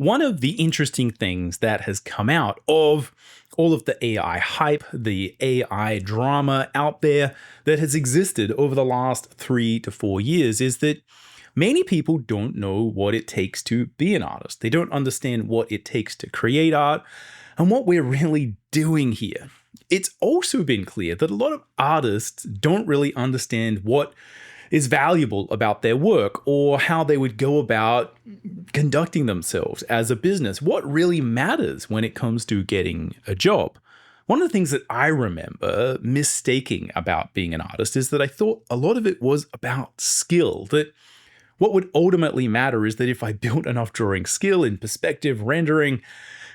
One of the interesting things that has come out of all of the AI hype, the AI drama out there that has existed over the last 3 to 4 years is that many people don't know what it takes to be an artist. They don't understand what it takes to create art and what we're really doing here. It's also been clear that a lot of artists don't really understand what is valuable about their work or how they would go about conducting themselves as a business. What really matters when it comes to getting a job? One of the things that I remember mistaking about being an artist is that I thought a lot of it was about skill, that what would ultimately matter is that if I built enough drawing skill in perspective, rendering,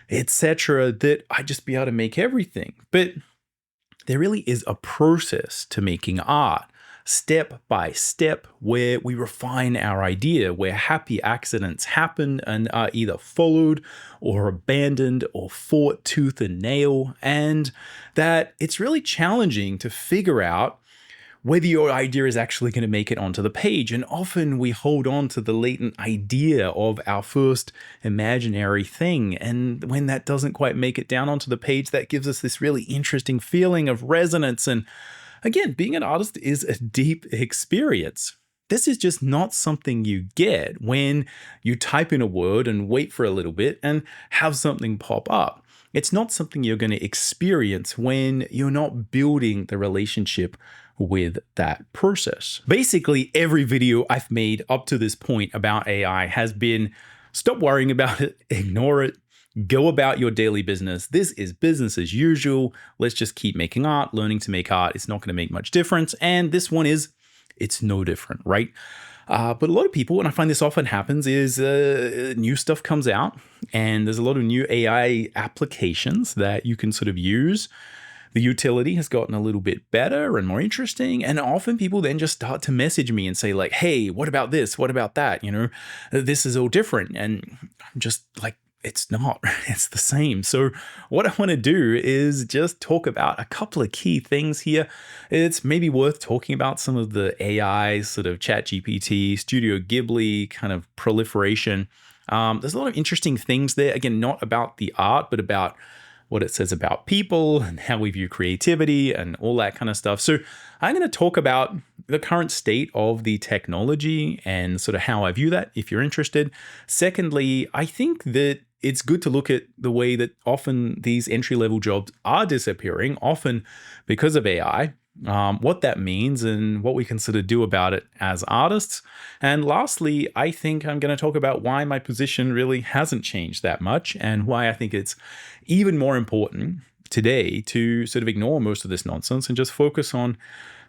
etc., that I'd just be able to make everything. But there really is a process to making art, step by step, where we refine our idea, where happy accidents happen and are either followed or abandoned or fought tooth and nail, and that it's really challenging to figure out whether your idea is actually going to make it onto the page. And often we hold on to the latent idea of our first imaginary thing. And when that doesn't quite make it down onto the page, that gives us this really interesting feeling of resonance. And again, being an artist is a deep experience. This is just not something you get when you type in a word and wait for a little bit and have something pop up. It's not something you're going to experience when you're not building the relationship with that process. Basically, every video I've made up to this point about AI has been stop worrying about it, ignore it, go about your daily business. This is business as usual. Let's just keep making art, learning to make art. It's not going to make much difference. And this one it's no different, right? But a lot of people, and I find this often happens, is new stuff comes out and there's a lot of new AI applications that you can sort of use. The utility has gotten a little bit better and more interesting. And often people then just start to message me and say like, hey, what about this? What about that? This is all different. And I'm just like, it's not, it's the same. So what I want to do is just talk about a couple of key things here. It's maybe worth talking about some of the AI sort of ChatGPT, Studio Ghibli kind of proliferation. There's a lot of interesting things there. Again, not about the art, but about what it says about people and how we view creativity and all that kind of stuff. So I'm going to talk about the current state of the technology and sort of how I view that, if you're interested. Secondly, I think that it's good to look at the way that often these entry-level jobs are disappearing, often because of AI, what that means and what we can sort of do about it as artists. And lastly, I think I'm going to talk about why my position really hasn't changed that much and why I think it's even more important today to sort of ignore most of this nonsense and just focus on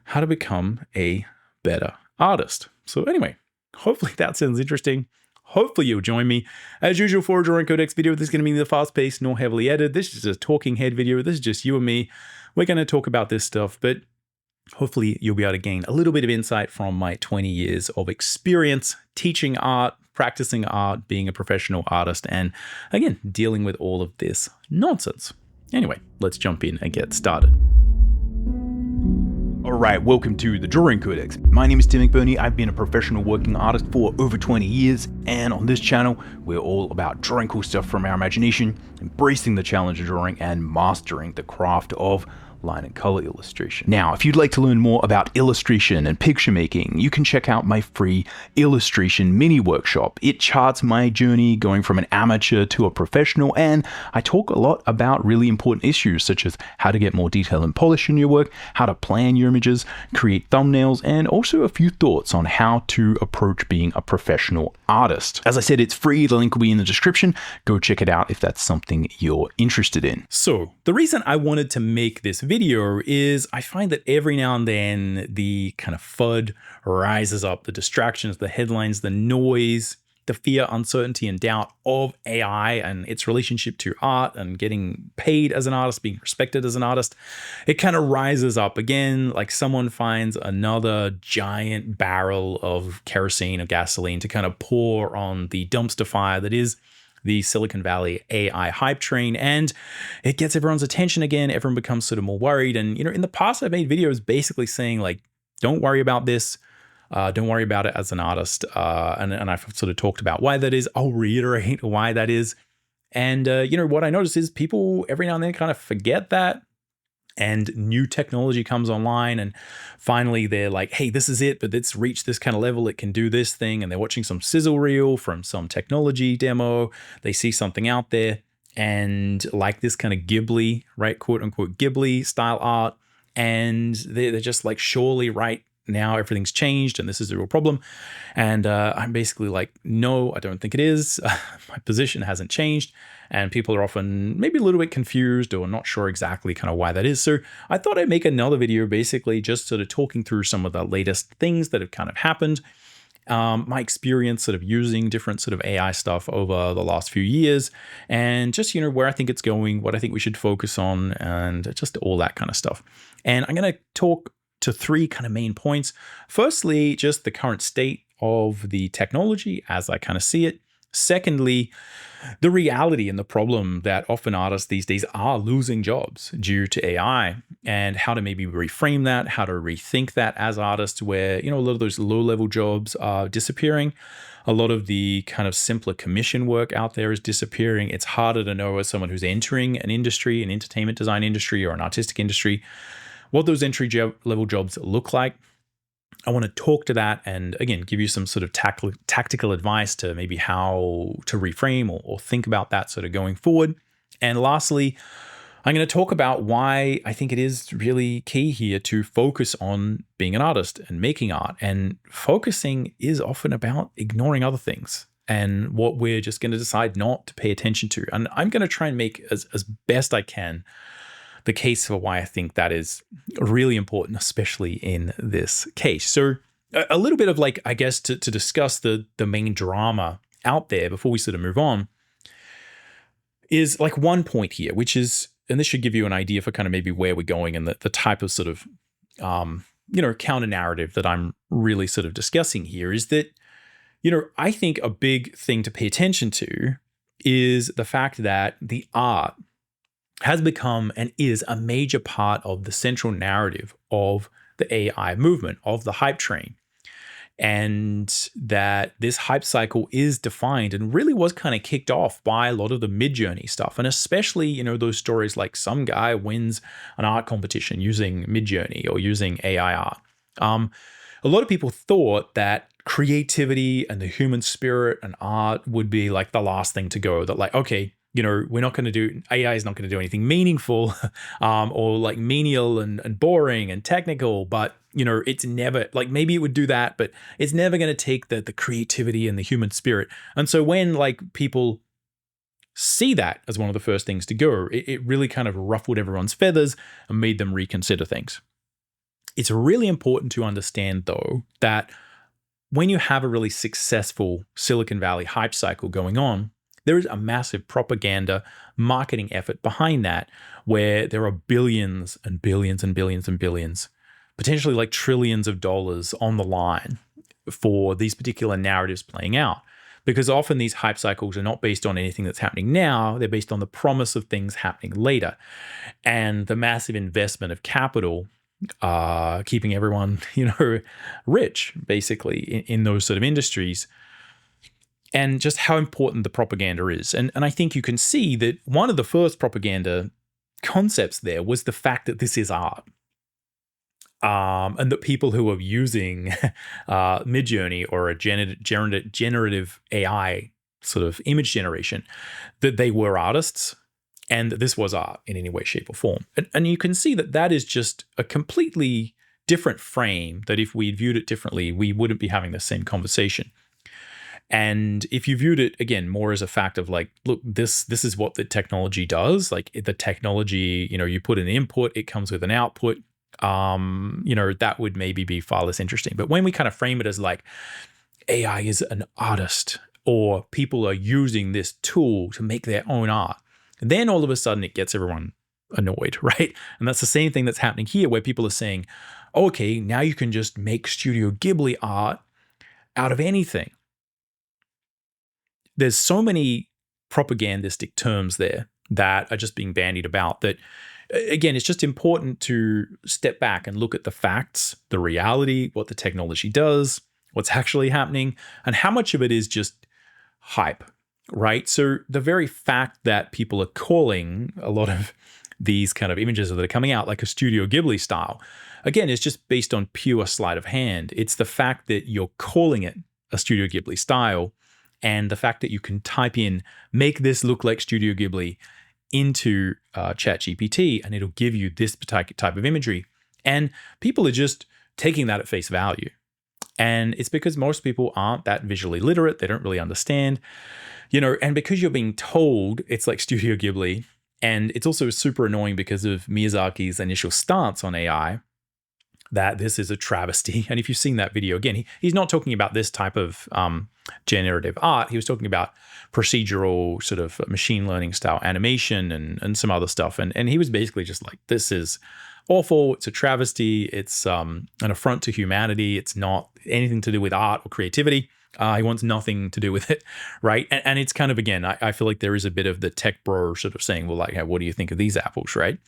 how to become a better artist. So anyway, hopefully that sounds interesting. Hopefully you'll join me. As usual for a Drawing Codex video, this is going to be neither fast-paced nor heavily edited. This is a talking head video. This is just you and me. We're going to talk about this stuff, but hopefully you'll be able to gain a little bit of insight from my 20 years of experience teaching art, practicing art, being a professional artist, and again, dealing with all of this nonsense. Anyway, let's jump in and get started. Alright, welcome to the Drawing Codex. My name is Tim McBurney. I've been a professional working artist for over 20 years, and on this channel, we're all about drawing cool stuff from our imagination, embracing the challenge of drawing, and mastering the craft of line and color illustration. Now, if you'd like to learn more about illustration and picture making, you can check out my free illustration mini workshop. It charts my journey going from an amateur to a professional, and I talk a lot about really important issues such as how to get more detail and polish in your work, how to plan your images, create thumbnails, and also a few thoughts on how to approach being a professional artist. As I said, it's free. The link will be in the description. Go check it out if that's something you're interested in. So the reason I wanted to make this video is I find that every now and then the kind of FUD rises up, the distractions, the headlines, the noise, the fear, uncertainty, and doubt of AI and its relationship to art and getting paid as an artist, being respected as an artist. It kind of rises up again, like someone finds another giant barrel of kerosene or gasoline to kind of pour on the dumpster fire that is the Silicon Valley AI hype train, and it gets everyone's attention again. Everyone becomes sort of more worried. And, in the past I've made videos basically saying like, don't worry about this. Don't worry about it as an artist. And I've sort of talked about why that is. I'll reiterate why that is. And, what I notice is people every now and then kind of forget that. And new technology comes online, and finally they're like, hey, this is it, but it's reached this kind of level. It can do this thing. And they're watching some sizzle reel from some technology demo. They see something out there, and like this kind of Ghibli, right, quote unquote Ghibli style art. And they're just like, surely right now everything's changed and this is a real problem. And I'm basically like, no, I don't think it is. My position hasn't changed. And people are often maybe a little bit confused or not sure exactly kind of why that is. So I thought I'd make another video basically just sort of talking through some of the latest things that have kind of happened. My experience sort of using different sort of AI stuff over the last few years, and just, where I think it's going, what I think we should focus on, and just all that kind of stuff. And I'm going to talk to three kind of main points. Firstly, just the current state of the technology as I kind of see it. Secondly, the reality and the problem that often artists these days are losing jobs due to AI, and how to maybe reframe that, how to rethink that as artists, where, a lot of those low-level jobs are disappearing. A lot of the kind of simpler commission work out there is disappearing. It's harder to know as someone who's entering an industry, an entertainment design industry or an artistic industry, what those entry-level jobs look like. I want to talk to that and, again, give you some sort of tactical advice to maybe how to reframe or think about that sort of going forward. And lastly, I'm going to talk about why I think it is really key here to focus on being an artist and making art. And focusing is often about ignoring other things and what we're just going to decide not to pay attention to. And I'm going to try and make as best I can the case for why I think that is really important, especially in this case. So a little bit of I guess to discuss the main drama out there before we sort of move on is one point here, which is, and this should give you an idea for kind of maybe where we're going and the type of sort of, counter narrative that I'm really sort of discussing here is that, I think a big thing to pay attention to is the fact that the art has become and is a major part of the central narrative of the AI movement, of the hype train. And that this hype cycle is defined and really was kind of kicked off by a lot of the Midjourney stuff. And especially, those stories like some guy wins an art competition using Midjourney or using AI art. A lot of people thought that creativity and the human spirit and art would be the last thing to go, that okay, we're not going to do, AI is not going to do anything meaningful or menial and boring and technical, but, it's never, maybe it would do that, but it's never going to take the creativity and the human spirit. And so when people see that as one of the first things to go, it really kind of ruffled everyone's feathers and made them reconsider things. It's really important to understand, though, that when you have a really successful Silicon Valley hype cycle going on, there is a massive propaganda marketing effort behind that, where there are billions and billions and billions and billions, potentially trillions of dollars on the line for these particular narratives playing out. Because often these hype cycles are not based on anything that's happening now, they're based on the promise of things happening later. And the massive investment of capital keeping everyone, rich, basically, in those sort of industries. And just how important the propaganda is. And I think you can see that one of the first propaganda concepts there was the fact that this is art. And that people who are using Midjourney or a generative AI sort of image generation, that they were artists and that this was art in any way, shape, or form. And you can see that that is just a completely different frame, that if we viewed it differently, we wouldn't be having the same conversation. And if you viewed it, again, more as a fact of look, this is what the technology does. The technology, you put an input, it comes with an output, that would maybe be far less interesting. But when we kind of frame it as AI is an artist, or people are using this tool to make their own art, then all of a sudden it gets everyone annoyed, right? And that's the same thing that's happening here, where people are saying, okay, now you can just make Studio Ghibli art out of anything. There's so many propagandistic terms there that are just being bandied about that again, it's just important to step back and look at the facts, the reality, what the technology does, what's actually happening, and how much of it is just hype, right? So the very fact that people are calling a lot of these kind of images that are coming out like a Studio Ghibli style, again, is just based on pure sleight of hand. It's the fact that you're calling it a Studio Ghibli style, and the fact that you can type in, make this look like Studio Ghibli into ChatGPT, and it'll give you this type of imagery. And people are just taking that at face value. And it's because most people aren't that visually literate. They don't really understand, and because you're being told it's like Studio Ghibli, and it's also super annoying because of Miyazaki's initial stance on AI, that this is a travesty. And if you've seen that video, again, he's not talking about this type of generative art. He was talking about procedural sort of machine learning style animation and some other stuff. And he was basically just like, this is awful. It's a travesty. It's an affront to humanity. It's not anything to do with art or creativity. He wants nothing to do with it, right? And it's kind of, again, I feel like there is a bit of the tech bro sort of saying, well, like, hey, what do you think of these apples, right?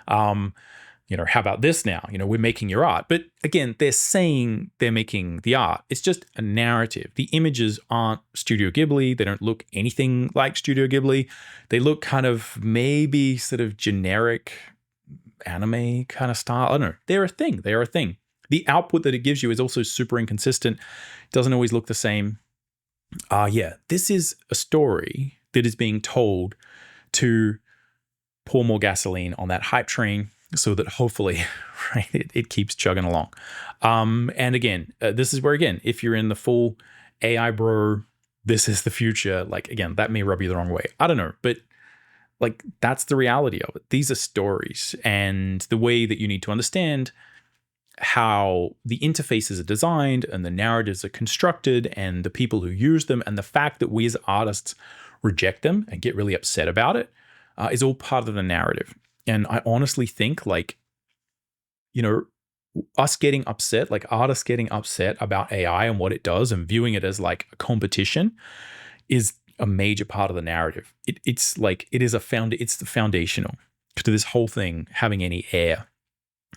How about this now? We're making your art. But again, they're saying they're making the art. It's just a narrative. The images aren't Studio Ghibli. They don't look anything like Studio Ghibli. They look kind of maybe sort of generic anime kind of style. I don't know. They're a thing. They are a thing. The output that it gives you is also super inconsistent. It doesn't always look the same. This is a story that is being told to pour more gasoline on that hype train, so that hopefully, right, it keeps chugging along. And again, this is where, again, if you're in the full AI bro, this is the future, like, again, that may rub you the wrong way. I don't know, but like, that's the reality of it. These are stories, and the way that you need to understand how the interfaces are designed and the narratives are constructed and the people who use them, and the fact that we as artists reject them and get really upset about it is all part of the narrative. And I honestly think, like, us getting upset, like artists getting upset about AI and what it does and viewing it as like a competition, is a major part of the narrative. It's like, it's the foundational to this whole thing having any air.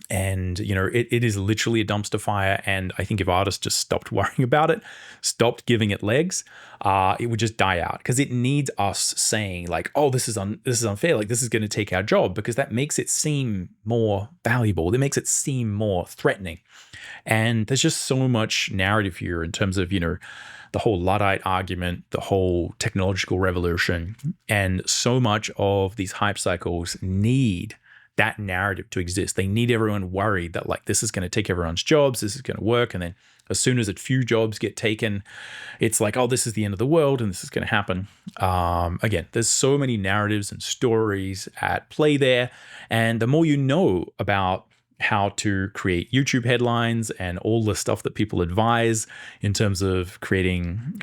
And, it is literally a dumpster fire. And I think if artists just stopped worrying about it, stopped giving it legs, it would just die out, because it needs us saying like, oh, this is unfair. Like, this is going to take our job, because that makes it seem more valuable. It makes it seem more threatening. And there's just so much narrative here in terms of, the whole Luddite argument, the whole technological revolution, and so much of these hype cycles need that narrative to exist. They need everyone worried that like, this is going to take everyone's jobs, this is going to work. And then as soon as a few jobs get taken, it's like, oh, this is the end of the world and this is going to happen. Again, there's so many narratives and stories at play there. And the more you know about how to create YouTube headlines and all the stuff that people advise in terms of creating,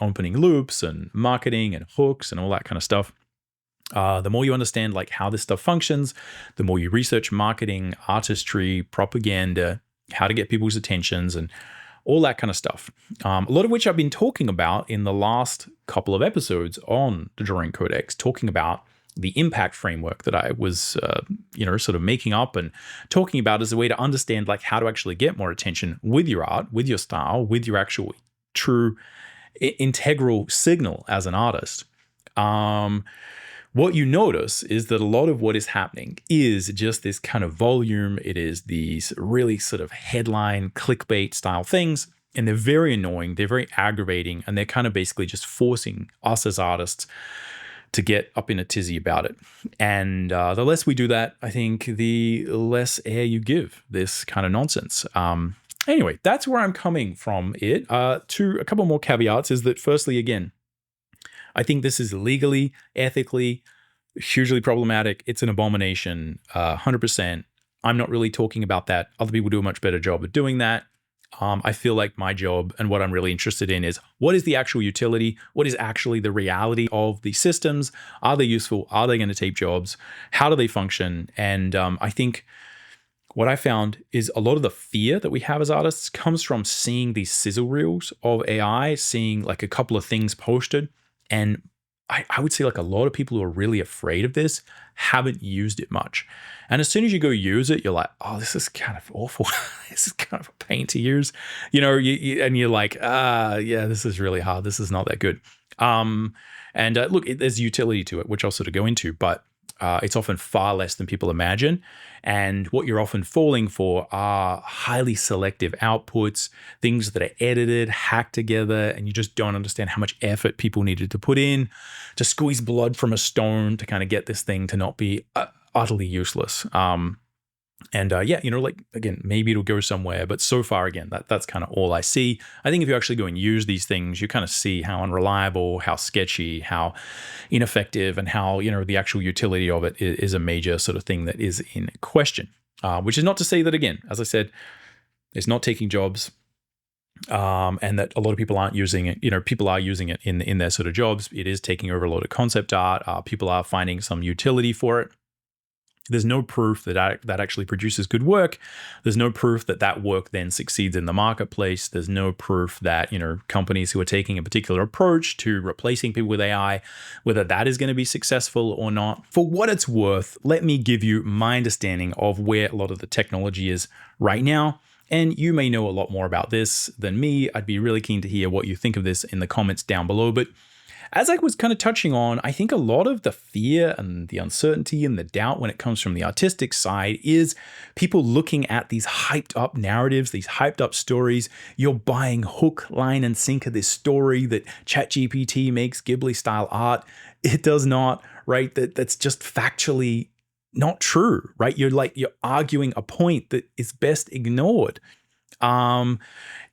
opening loops and marketing and hooks and all that kind of stuff, the more you understand like how this stuff functions, the more you research marketing, artistry, propaganda, how to get people's attentions, and all that kind of stuff. A lot of which I've been talking about in the last couple of episodes on the Drawing Codex, talking about the impact framework that I was, sort of making up and talking about as a way to understand like how to actually get more attention with your art, with your style, with your actual true integral signal as an artist. What you notice is that a lot of what is happening is just this kind of volume. It is these really sort of headline clickbait style things, and they're very annoying. They're very aggravating, and they're kind of basically just forcing us as artists to get up in a tizzy about it. And the less we do that, I think the less air you give this kind of nonsense. Anyway, that's where I'm coming from it. To a couple more caveats is that firstly, again, I think this is legally, ethically, hugely problematic. It's an abomination, 100%. I'm not really talking about that. Other people do a much better job of doing that. I feel like my job and what I'm really interested in is what is the actual utility? What is actually the reality of these systems? Are they useful? Are they going to take jobs? How do they function? And I think what I found is a lot of the fear that we have as artists comes from seeing these sizzle reels of AI, seeing like a couple of things posted and I would say like a lot of people who are really afraid of this haven't used it much. And as soon as you go use it, you're like, oh, this is kind of awful. This is kind of a pain to use. And you're like, yeah, this is really hard. This is not that good. And look, there's utility to it, which I'll sort of go into, but it's often far less than people imagine. And what you're often falling for are highly selective outputs, things that are edited, hacked together, and you just don't understand how much effort people needed to put in to squeeze blood from a stone to kind of get this thing to not be utterly useless. Yeah, like, again, maybe it'll go somewhere, but so far, again, that's kind of all I see. I think if you actually go and use these things, you kind of see how unreliable, how sketchy, how ineffective, and how, the actual utility of it is a major sort of thing that is in question. Which is not to say that, again, as I said, it's not taking jobs, and that a lot of people aren't using it. People are using it in their sort of jobs. It is taking over a lot of concept art. People are finding some utility for it. There's no proof that that actually produces good work. There's no proof that that work then succeeds in the marketplace. There's no proof that, companies who are taking a particular approach to replacing people with AI, whether that is going to be successful or not. For what it's worth, let me give you my understanding of where a lot of the technology is right now. And you may know a lot more about this than me. I'd be really keen to hear what you think of this in the comments down below. But as I was kind of touching on, I think a lot of the fear and the uncertainty and the doubt when it comes from the artistic side is people looking at these hyped up narratives, these hyped up stories. You're buying hook, line, and sinker this story that ChatGPT makes Ghibli style art. It does not, right? That's just factually not true, right? You're arguing a point that is best ignored.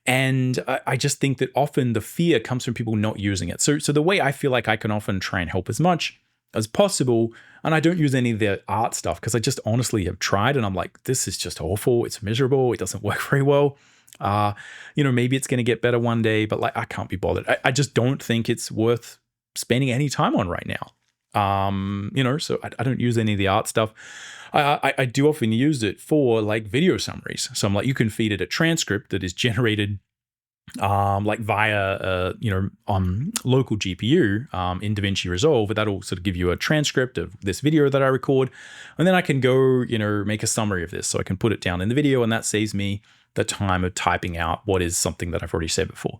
And I just think that often the fear comes from people not using it. So the way I feel like I can often try and help as much as possible, and I don't use any of the art stuff because I just honestly have tried and I'm like, this is just awful. It's miserable. It doesn't work very well. Maybe it's going to get better one day, but like I can't be bothered. I just don't think it's worth spending any time on right now. So I don't use any of the art stuff. I do often use it for like video summaries. So I'm like, you can feed it a transcript that is generated via local GPU in DaVinci Resolve, but that'll sort of give you a transcript of this video that I record. And then I can go, make a summary of this. So I can put it down in the video, and that saves me the time of typing out what is something that I've already said before.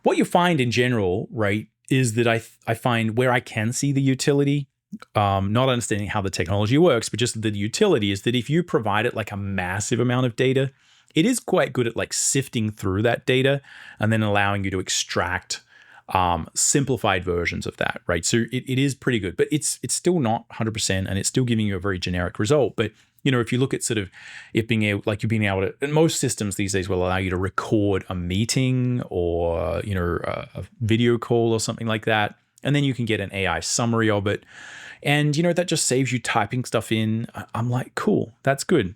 What you find in general, right, is that I find where I can see the utility, not understanding how the technology works, but just the utility is that if you provide it like a massive amount of data, it is quite good at like sifting through that data and then allowing you to extract simplified versions of that, right? So it is pretty good, but it's still not 100% and it's still giving you a very generic result. But if you look at sort of it being able, like you being able to, and most systems these days will allow you to record a meeting or, a video call or something like that. And then you can get an AI summary of it. And, that just saves you typing stuff in. I'm like, cool, that's good.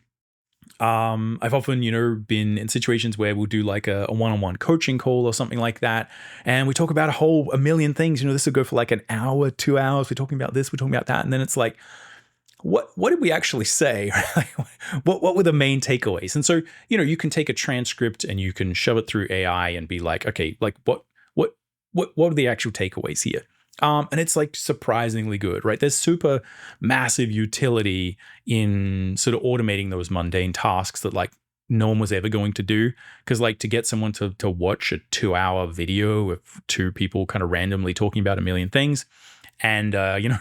I've often, been in situations where we'll do like a one-on-one coaching call or something like that. And we talk about a million things. This will go for like an hour, 2 hours. We're talking about this, we're talking about that. And then it's like, what did we actually say? What were the main takeaways? And so, you can take a transcript and you can shove it through AI and be like, okay, like what are the actual takeaways here? And it's like surprisingly good, right? There's super massive utility in sort of automating those mundane tasks that like no one was ever going to do. Because like to get someone to watch a 2-hour video of two people kind of randomly talking about a million things, and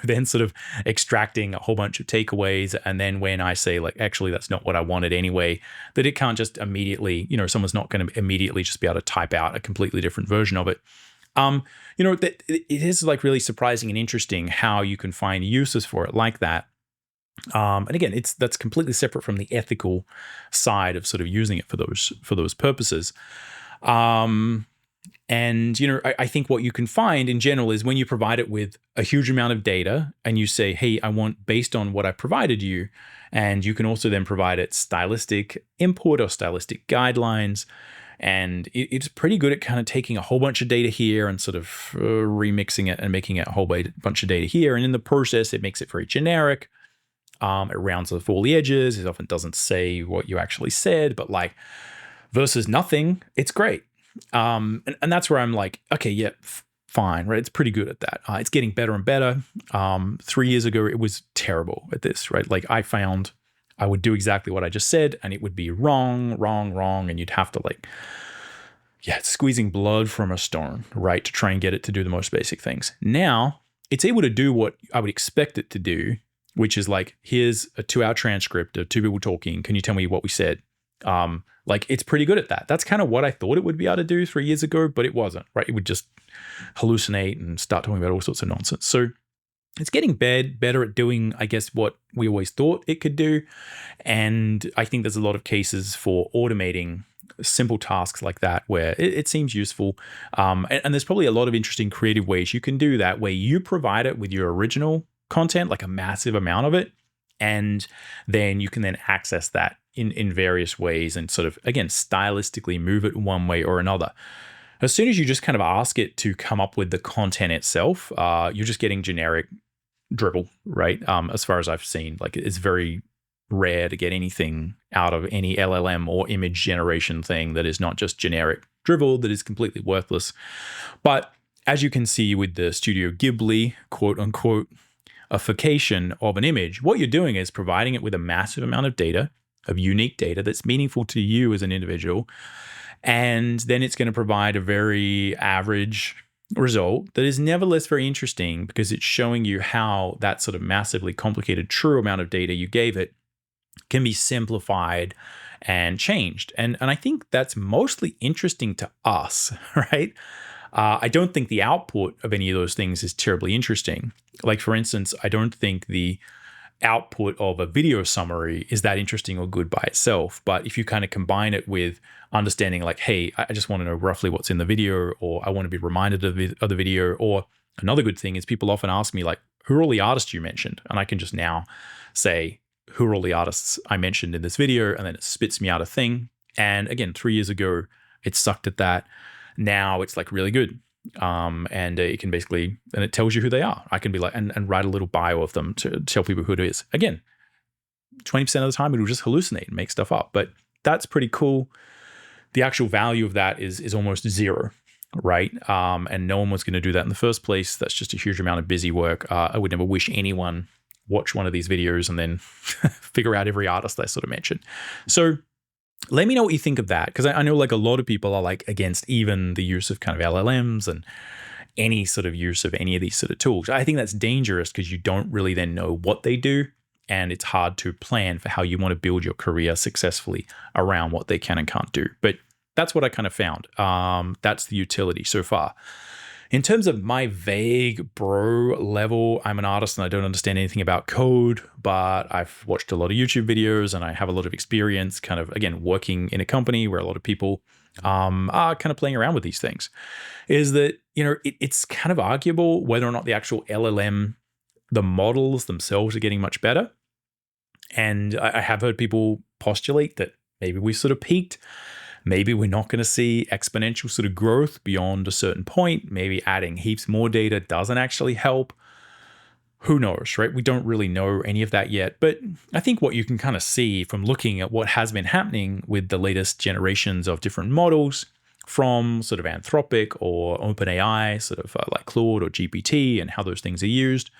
then sort of extracting a whole bunch of takeaways, and then when I say like, actually that's not what I wanted anyway, that it can't just immediately, someone's not going to immediately just be able to type out a completely different version of it. That it is like really surprising and interesting how you can find uses for it like that. And again, that's completely separate from the ethical side of sort of using it for those purposes. And, I think what you can find in general is when you provide it with a huge amount of data and you say, hey, I want based on what I provided you, and you can also then provide it stylistic input or stylistic guidelines. And it's pretty good at kind of taking a whole bunch of data here and sort of remixing it and making it a whole bunch of data here. And in the process, it makes it very generic. It rounds off all the edges. It often doesn't say what you actually said, but like versus nothing, it's great. And that's where I'm like, okay, yeah, fine, right? It's pretty good at that. It's getting better and better. 3 years ago, it was terrible at this, right? Like I found I would do exactly what I just said and it would be wrong, wrong, wrong. And you'd have to like, it's squeezing blood from a stone, right? To try and get it to do the most basic things. Now it's able to do what I would expect it to do, which is like, here's a 2-hour transcript of two people talking. Can you tell me what we said? Like it's pretty good at that. That's kind of what I thought it would be able to do 3 years ago, but it wasn't, right? It would just hallucinate and start talking about all sorts of nonsense. So it's getting better at doing, I guess, what we always thought it could do. And I think there's a lot of cases for automating simple tasks like that where it seems useful. And there's probably a lot of interesting creative ways you can do that, where you provide it with your original content, like a massive amount of it. And then you can then access that in various ways and sort of, again, stylistically move it one way or another. As soon as you just kind of ask it to come up with the content itself, you're just getting generic dribble, right? As far as I've seen, like it's very rare to get anything out of any LLM or image generation thing that is not just generic drivel that is completely worthless. But as you can see with the Studio Ghibli, quote unquote, ification of an image, what you're doing is providing it with a massive amount of data, of unique data that's meaningful to you as an individual. And then it's going to provide a very average result that is nevertheless very interesting because it's showing you how that sort of massively complicated true amount of data you gave it can be simplified and changed. And I think that's mostly interesting to us, right? I don't think the output of any of those things is terribly interesting. Like, for instance, I don't think the output of a video summary is that interesting or good by itself. But if you kind of combine it with understanding like, hey, I just want to know roughly what's in the video, or I want to be reminded of the video, or another good thing is people often ask me like, who are all the artists you mentioned? And I can just now say, who are all the artists I mentioned in this video? And then it spits me out a thing. And again, 3 years ago, it sucked at that. Now it's like really good. And it can basically, and it tells you who they are. I can be like, and write a little bio of them to tell people who it is. Again, 20% of the time it will just hallucinate and make stuff up, but that's pretty cool. The actual value of that is almost zero, right? And no one was going to do that in the first place. That's just a huge amount of busy work. I would never wish anyone watch one of these videos and then figure out every artist I sort of mentioned. So let me know what you think of that, because I know like a lot of people are like against even the use of kind of LLMs and any sort of use of any of these sort of tools. I think that's dangerous because you don't really then know what they do, and it's hard to plan for how you want to build your career successfully around what they can and can't do. But that's what I kind of found. That's the utility so far. In terms of my vague bro level, I'm an artist and I don't understand anything about code, but I've watched a lot of YouTube videos and I have a lot of experience kind of, again, working in a company where a lot of people are kind of playing around with these things, is that, you know, it's kind of arguable whether or not the actual LLM, the models themselves are getting much better. And I have heard people postulate that maybe we sort of peaked. Maybe we're not going to see exponential sort of growth beyond a certain point. Maybe adding heaps more data doesn't actually help. Who knows, right? We don't really know any of that yet. But I think what you can kind of see from looking at what has been happening with the latest generations of different models from sort of Anthropic or OpenAI, sort of like Claude or GPT, and how those things are used.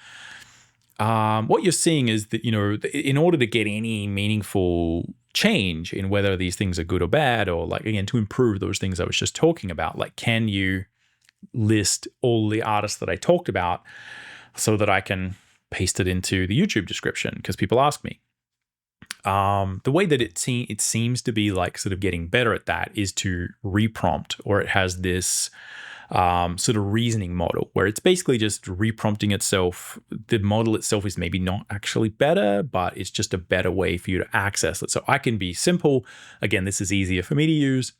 What you're seeing is that, you know, in order to get any meaningful change in whether these things are good or bad, or like, again, to improve those things I was just talking about, like, can you list all the artists that I talked about so that I can paste it into the YouTube description? Because people ask me. The way that it seems to be like sort of getting better at that is to reprompt, or it has this sort of reasoning model where it's basically just reprompting itself. The model itself is maybe not actually better, but it's just a better way for you to access it. So I can be simple. Again, this is easier for me to use.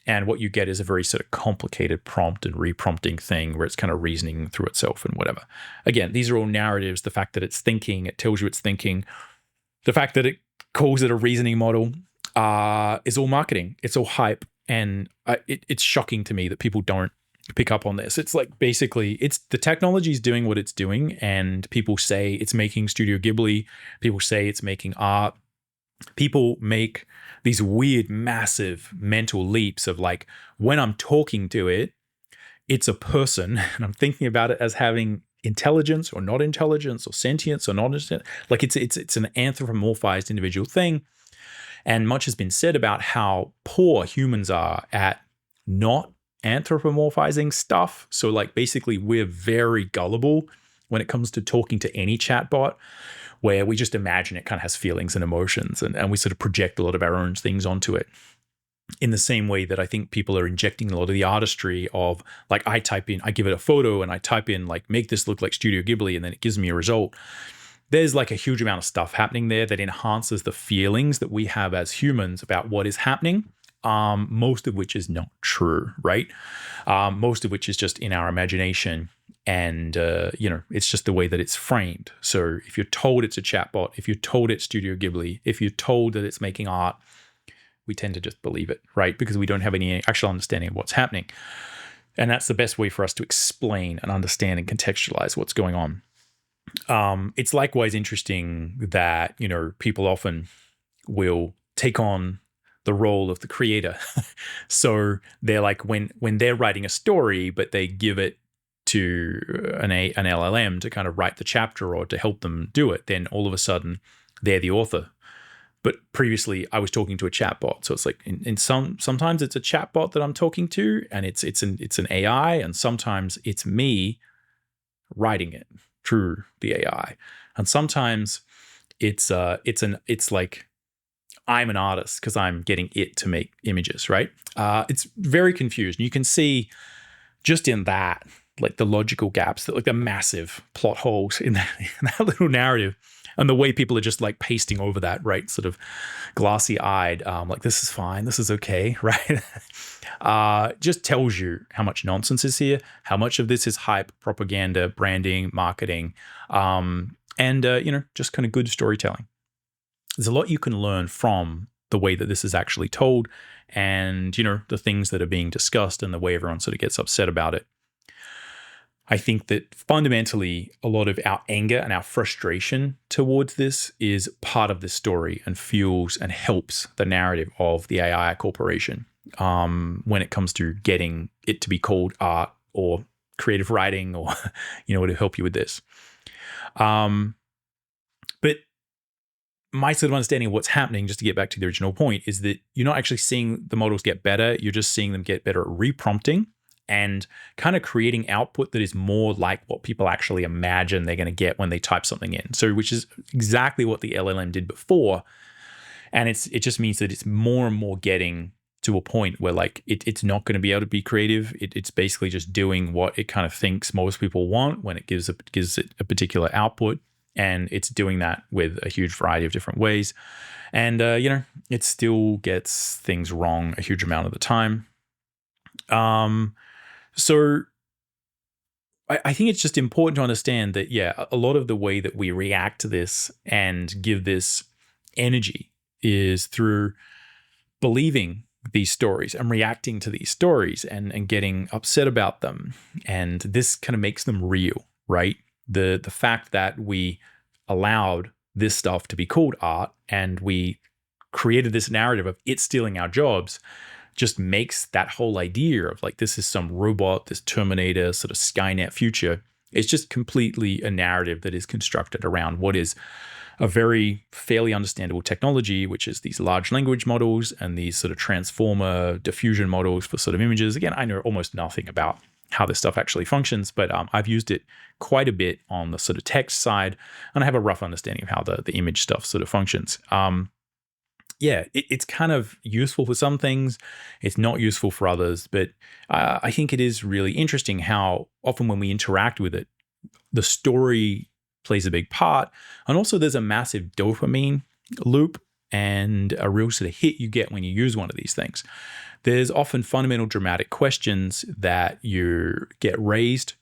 And what you get is a very sort of complicated prompt and reprompting thing where it's kind of reasoning through itself and whatever. Again, these are all narratives. The fact that it's thinking, it tells you it's thinking. The fact that it calls it a reasoning model is all marketing. It's all hype. And it's shocking to me that people don't pick up on this. It's like, basically, it's the technology is doing what it's doing, and people say it's making Studio Ghibli. People say it's making art. People make these weird, massive mental leaps of like, when I'm talking to it, it's a person, and I'm thinking about it as having intelligence or not intelligence or sentience or not, like it's an anthropomorphized individual thing. And much has been said about how poor humans are at not anthropomorphizing stuff. So like basically we're very gullible when it comes to talking to any chatbot, where we just imagine it kind of has feelings and emotions, and we sort of project a lot of our own things onto it. In the same way that I think people are injecting a lot of the artistry of, like, I give it a photo and I type in like, make this look like Studio Ghibli, and then it gives me a result. There's like a huge amount of stuff happening there that enhances the feelings that we have as humans about what is happening. Most of which is not true, right? Most of which is just in our imagination. And, it's just the way that it's framed. So if you're told it's a chatbot, if you're told it's Studio Ghibli, if you're told that it's making art, we tend to just believe it, right? Because we don't have any actual understanding of what's happening. And that's the best way for us to explain and understand and contextualize what's going on. It's likewise interesting that, people often will take on the role of the creator. So they're like, when they're writing a story, but they give it to an LLM to kind of write the chapter or to help them do it, then all of a sudden they're the author. But previously I was talking to a chatbot. So it's like sometimes it's a chatbot that I'm talking to, and it's an AI, and sometimes it's me writing it through the AI. And sometimes it's like I'm an artist because I'm getting it to make images, right? It's very confused. You can see just in that, like the logical gaps, like the massive plot holes in that little narrative, and the way people are just like pasting over that, right? Sort of glassy-eyed, like this is fine, this is okay, right? Just tells you how much nonsense is here, how much of this is hype, propaganda, branding, marketing, and just kind of good storytelling. There's a lot you can learn from the way that this is actually told, and the things that are being discussed and the way everyone sort of gets upset about it. I think that fundamentally a lot of our anger and our frustration towards this is part of the story and fuels and helps the narrative of the AI corporation when it comes to getting it to be called art or creative writing or, to help you with this. But my sort of understanding of what's happening, just to get back to the original point, is that you're not actually seeing the models get better. You're just seeing them get better at reprompting and kind of creating output that is more like what people actually imagine they're going to get when they type something in. So, which is exactly what the LLM did before. And it just means that it's more and more getting to a point where like it's not going to be able to be creative. It's basically just doing what it kind of thinks most people want when it gives it a particular output. And it's doing that with a huge variety of different ways. And, it still gets things wrong a huge amount of the time. So I think it's just important to understand that, a lot of the way that we react to this and give this energy is through believing these stories and reacting to these stories and getting upset about them. And this kind of makes them real, right? The fact that we allowed this stuff to be called art and we created this narrative of it stealing our jobs just makes that whole idea of like, this is some robot, this Terminator sort of Skynet future. It's just completely a narrative that is constructed around what is a very fairly understandable technology, which is these large language models and these sort of transformer diffusion models for sort of images. Again, I know almost nothing about how this stuff actually functions, but I've used it quite a bit on the sort of text side, and I have a rough understanding of how the image stuff sort of functions. It's kind of useful for some things. It's not useful for others, but I think it is really interesting how often when we interact with it, the story plays a big part. And also there's a massive dopamine loop and a real sort of hit you get when you use one of these things. There's often fundamental dramatic questions that you get raised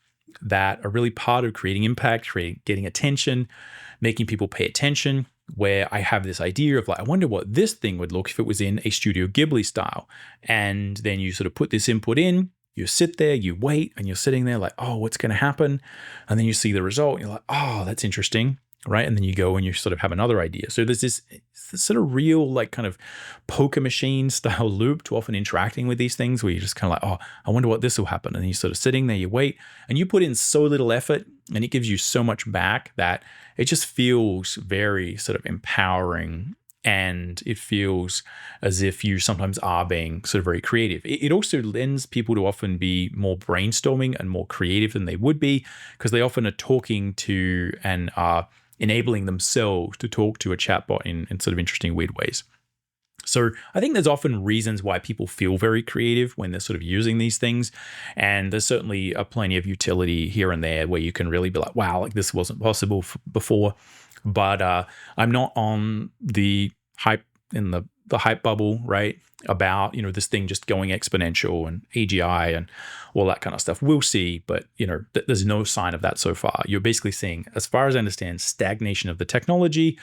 that are really part of creating impact, getting attention, making people pay attention, where I have this idea of like, I wonder what this thing would look if it was in a Studio Ghibli style. And then you sort of put this input in, you sit there, you wait, and you're sitting there like, oh, what's going to happen? And then you see the result, and you're like, oh, that's interesting. right? And then you go and you sort of have another idea. So there's this sort of real like kind of poker machine style loop to often interacting with these things where you're just kind of like, oh, I wonder what this will happen. And you're sort of sitting there, you wait, and you put in so little effort and it gives you so much back that it just feels very sort of empowering. And it feels as if you sometimes are being sort of very creative. It also lends people to often be more brainstorming and more creative than they would be, because they often are talking to and are enabling themselves to talk to a chatbot in sort of interesting, weird ways. So I think there's often reasons why people feel very creative when they're sort of using these things. And there's certainly plenty of utility here and there where you can really be like, wow, like this wasn't possible before. But I'm not on the hype in the hype bubble, right? About, this thing just going exponential and AGI and all that kind of stuff. We'll see, but there's no sign of that so far. You're basically seeing, as far as I understand, stagnation of the technology,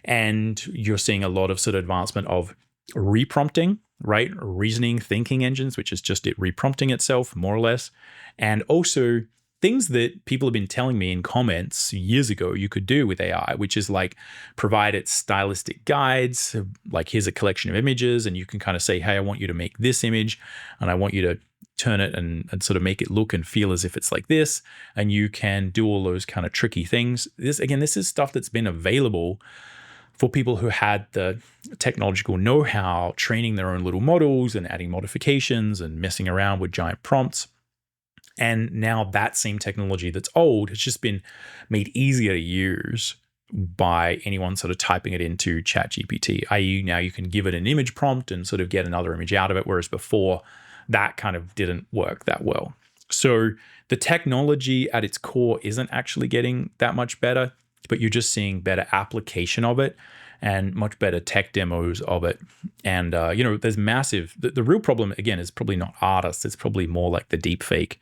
and you're seeing a lot of sort of advancement of reprompting, right? Reasoning thinking engines, which is just it reprompting itself more or less. And also things that people have been telling me in comments years ago you could do with AI, which is like provide it stylistic guides, like here's a collection of images, and you can kind of say, hey, I want you to make this image, and I want you to turn it and sort of make it look and feel as if it's like this, and you can do all those kind of tricky things. This is stuff that's been available for people who had the technological know-how, training their own little models and adding modifications and messing around with giant prompts. And now that same technology that's old has just been made easier to use by anyone sort of typing it into ChatGPT, i.e. now you can give it an image prompt and sort of get another image out of it, whereas before that kind of didn't work that well. So the technology at its core isn't actually getting that much better, but you're just seeing better application of it and much better tech demos of it. And, there's massive, the real problem, again, is probably not artists. It's probably more like the deep fake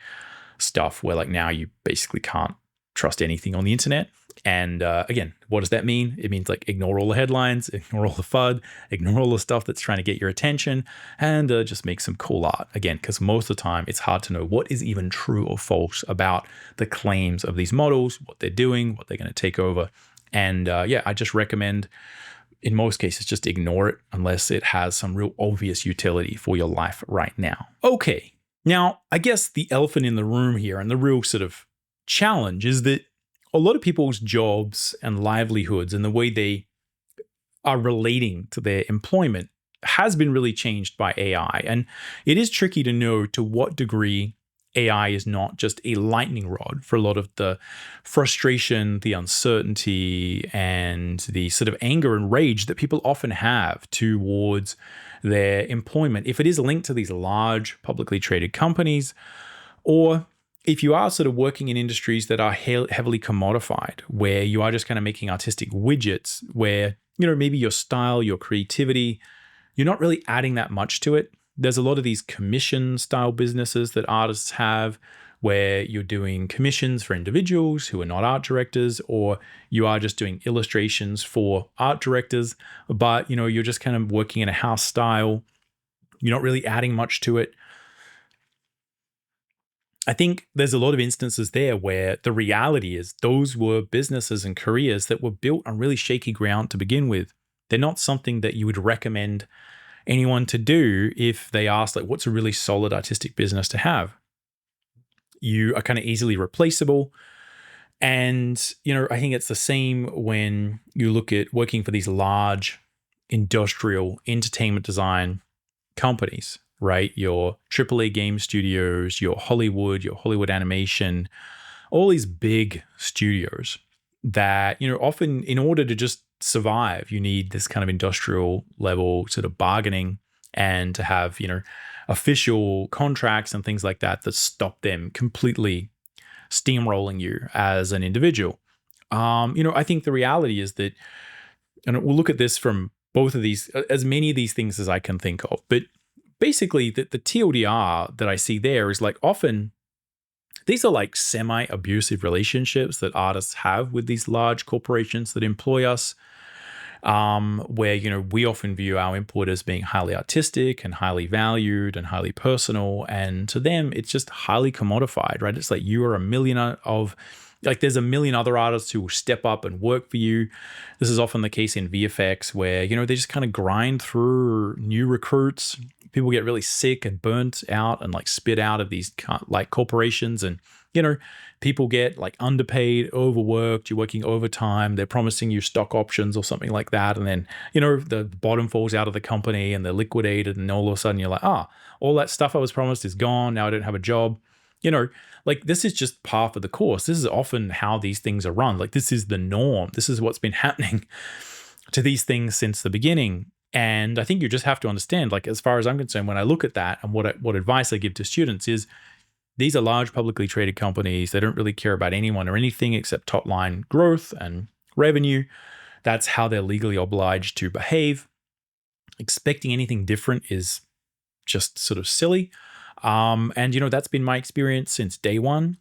stuff where like now you basically can't trust anything on the internet. And again, what does that mean? It means like ignore all the headlines, ignore all the FUD, ignore all the stuff that's trying to get your attention, and just make some cool art. Again, because most of the time it's hard to know what is even true or false about the claims of these models, what they're doing, what they're going to take over. And I just recommend in most cases just ignore it unless it has some real obvious utility for your life right now. Okay, now I guess the elephant in the room here and the real sort of challenge is that a lot of people's jobs and livelihoods and the way they are relating to their employment has been really changed by AI. And it is tricky to know to what degree AI is not just a lightning rod for a lot of the frustration, the uncertainty, and the sort of anger and rage that people often have towards their employment. If it is linked to these large publicly traded companies, or if you are sort of working in industries that are heavily commodified, where you are just kind of making artistic widgets, where, maybe your style, your creativity, you're not really adding that much to it. There's a lot of these commission style businesses that artists have where you're doing commissions for individuals who are not art directors, or you are just doing illustrations for art directors, but, you're just kind of working in a house style. You're not really adding much to it. I think there's a lot of instances there where the reality is those were businesses and careers that were built on really shaky ground to begin with. They're not something that you would recommend anyone to do if they asked, like, what's a really solid artistic business to have? You are kind of easily replaceable. And, I think it's the same when you look at working for these large industrial entertainment design companies, right? Your AAA game studios, your Hollywood animation, all these big studios that, often in order to just survive, you need this kind of industrial level sort of bargaining and to have, official contracts and things like that that stop them completely steamrolling you as an individual. I think the reality is that, and we'll look at this from both of these, as many of these things as I can think of, but basically the TLDR that I see there is like often these are like semi-abusive relationships that artists have with these large corporations that employ us, where, we often view our input as being highly artistic and highly valued and highly personal. And to them, it's just highly commodified, right? It's like you are a millionaire of like there's a million other artists who will step up and work for you. This is often the case in VFX where, they just kind of grind through new recruits. People get really sick and burnt out and like spit out of these like corporations, and, people get like underpaid, overworked, you're working overtime, they're promising you stock options or something like that. And then, the bottom falls out of the company and they're liquidated. And all of a sudden you're like, all that stuff I was promised is gone. Now I don't have a job. Like this is just par for the course. This is often how these things are run. Like this is the norm. This is what's been happening to these things since the beginning. And I think you just have to understand, like, as far as I'm concerned, when I look at that and what advice I give to students is these are large publicly traded companies. They don't really care about anyone or anything except top line growth and revenue. That's how they're legally obliged to behave. Expecting anything different is just sort of silly. And, that's been my experience since day one.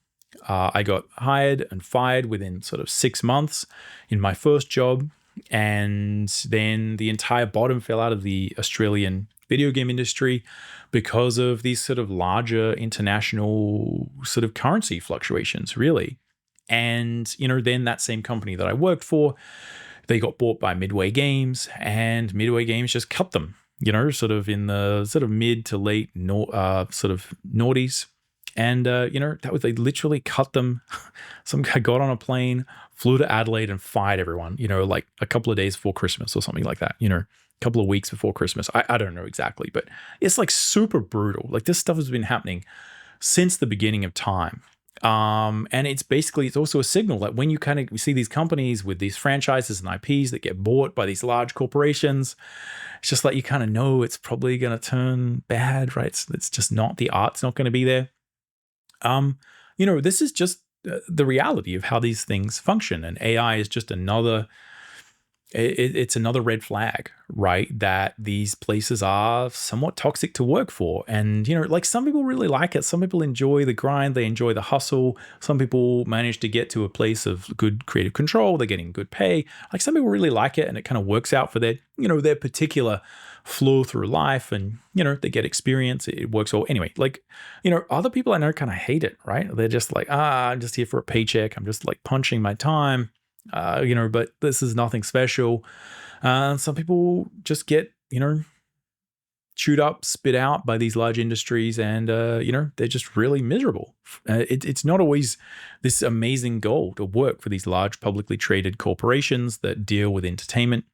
I got hired and fired within sort of 6 months in my first job. And then the entire bottom fell out of the Australian video game industry because of these sort of larger international sort of currency fluctuations, really. And, then that same company that I worked for, they got bought by Midway Games, and Midway Games just cut them, sort of in the sort of mid to late sort of noughties. And, they literally cut them. Some guy got on a plane, flew to Adelaide and fired everyone, like a couple of days before Christmas or something like that, a couple of weeks before Christmas. I don't know exactly, but it's like super brutal. Like this stuff has been happening since the beginning of time. And it's also a signal that when you kind of see these companies with these franchises and IPs that get bought by these large corporations, it's just like you kind of know it's probably going to turn bad, right? It's just not, the art's not going to be there. This is just the reality of how these things function, and AI is just it's another red flag, right? That these places are somewhat toxic to work for. And, like some people really like it. Some people enjoy the grind. They enjoy the hustle. Some people manage to get to a place of good creative control. They're getting good pay. Like some people really like it and it kind of works out for their, their particular flow through life, and, they get experience. It works all. Anyway, like, other people I know kind of hate it, right? They're just like, I'm just here for a paycheck. I'm just like punching my time. But this is nothing special. Some people just get, chewed up, spit out by these large industries, and, they're just really miserable. It's not always this amazing goal to work for these large publicly traded corporations that deal with entertainment.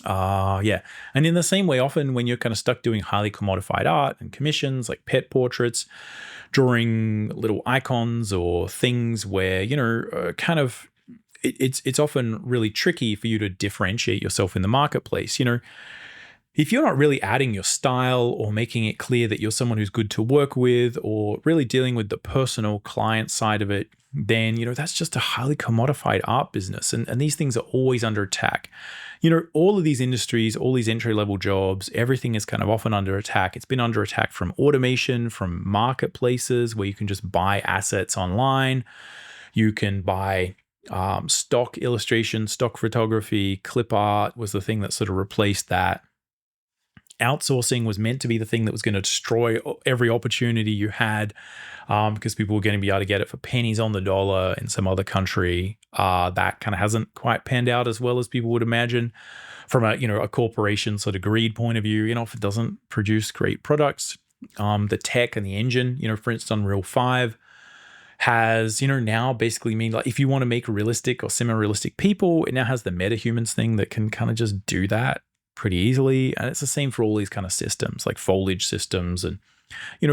And in the same way, often when you're kind of stuck doing highly commodified art and commissions like pet portraits, drawing little icons or things where, kind of it's often really tricky for you to differentiate yourself in the marketplace. If you're not really adding your style or making it clear that you're someone who's good to work with, or really dealing with the personal client side of it, then, that's just a highly commodified art business. And these things are always under attack. All of these industries, all these entry-level jobs, everything is kind of often under attack. It's been under attack from automation, from marketplaces where you can just buy assets online. You can buy stock illustration, stock photography, clip art was the thing that sort of replaced that. Outsourcing was meant to be the thing that was going to destroy every opportunity you had, because people were going to be able to get it for pennies on the dollar in some other country. That kind of hasn't quite panned out as well as people would imagine from a corporation sort of greed point of view. If it doesn't produce great products, the tech and the engine, for instance, Unreal 5 has, now basically mean like if you want to make realistic or semi-realistic people, it now has the metahumans thing that can kind of just do that pretty easily. And it's the same for all these kind of systems like foliage systems and,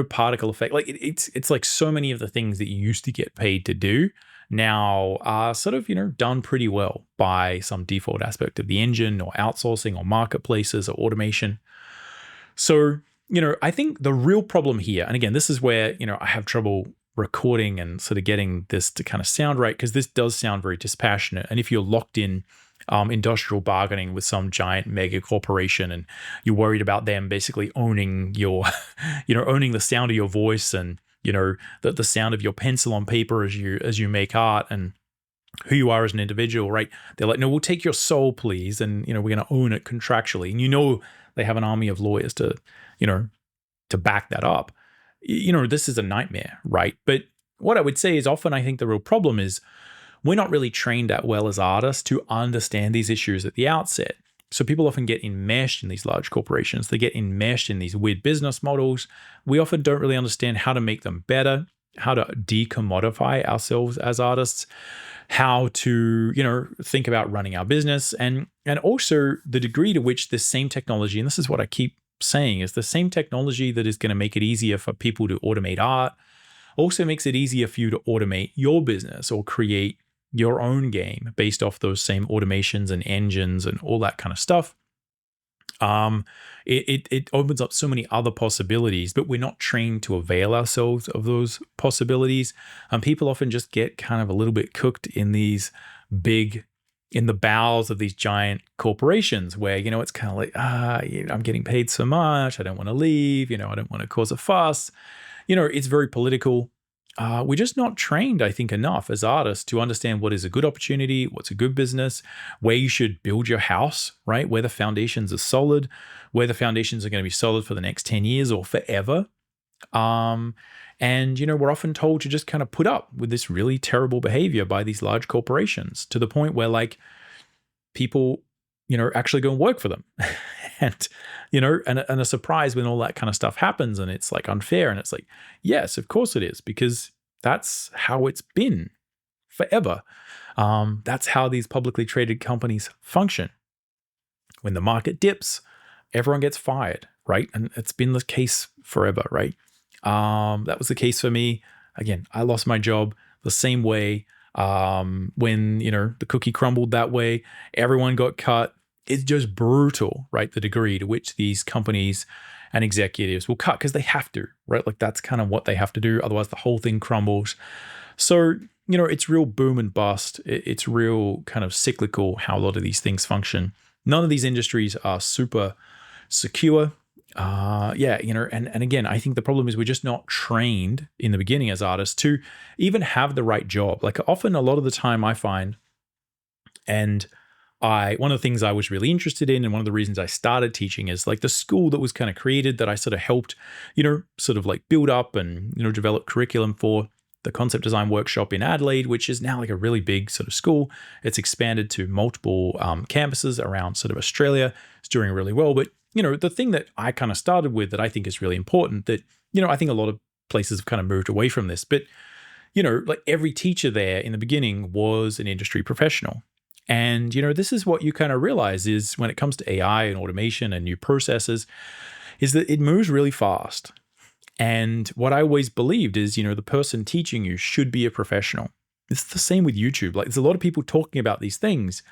particle effect. Like it's like so many of the things that you used to get paid to do now are sort of, done pretty well by some default aspect of the engine or outsourcing or marketplaces or automation. So, I think the real problem here, and again, this is where, I have trouble recording and sort of getting this to kind of sound right, because this does sound very dispassionate. And if you're locked in industrial bargaining with some giant mega corporation and you're worried about them basically owning your, owning the sound of your voice and, the sound of your pencil on paper as you make art and who you are as an individual, right? They're like, no, we'll take your soul, please. And, we're going to own it contractually. And, they have an army of lawyers to back that up. This is a nightmare, right? But what I would say is often I think the real problem is we're not really trained that well as artists to understand these issues at the outset. So people often get enmeshed in these large corporations. They get enmeshed in these weird business models. We often don't really understand how to make them better, how to decommodify ourselves as artists, how to, think about running our business, and also the degree to which this same technology, and this is what I keep saying, is the same technology that is going to make it easier for people to automate art also makes it easier for you to automate your business or create your own game based off those same automations and engines and all that kind of stuff. It opens up so many other possibilities, but we're not trained to avail ourselves of those possibilities. And people often just get kind of a little bit cooked in in the bowels of these giant corporations where, it's kind of like, I'm getting paid so much. I don't want to leave. I don't want to cause a fuss. It's very political. We're just not trained, I think, enough as artists to understand what is a good opportunity, what's a good business, where you should build your house, right? Where the foundations are solid, where the foundations are going to be solid for the next 10 years or forever. And we're often told to just kind of put up with this really terrible behavior by these large corporations to the point where like people, actually go and work for them. And, and a surprise when all that kind of stuff happens and it's like unfair. And it's like, yes, of course it is, because that's how it's been forever. That's how these publicly traded companies function. When the market dips, everyone gets fired, right? And it's been the case forever, right? That was the case for me. Again, I lost my job the same way. When, the cookie crumbled that way, everyone got cut. It's just brutal, right? The degree to which these companies and executives will cut because they have to, right? Like that's kind of what they have to do. Otherwise the whole thing crumbles. So, it's real boom and bust. It's real kind of cyclical how a lot of these things function. None of these industries are super secure. And again, I think the problem is we're just not trained in the beginning as artists to even have the right job. Like often a lot of the time I find, and one of the things I was really interested in and one of the reasons I started teaching is like the school that was kind of created that I sort of helped, sort of like build up and, develop curriculum for, the concept design workshop in Adelaide, which is now like a really big sort of school. It's expanded to multiple campuses around sort of Australia. It's doing really well. But, the thing that I kind of started with that I think is really important that, I think a lot of places have kind of moved away from this, but, like every teacher there in the beginning was an industry professional. And, this is what you kind of realize is when it comes to AI and automation and new processes is that it moves really fast. And what I always believed is, the person teaching you should be a professional. It's the same with YouTube. Like there's a lot of people talking about these things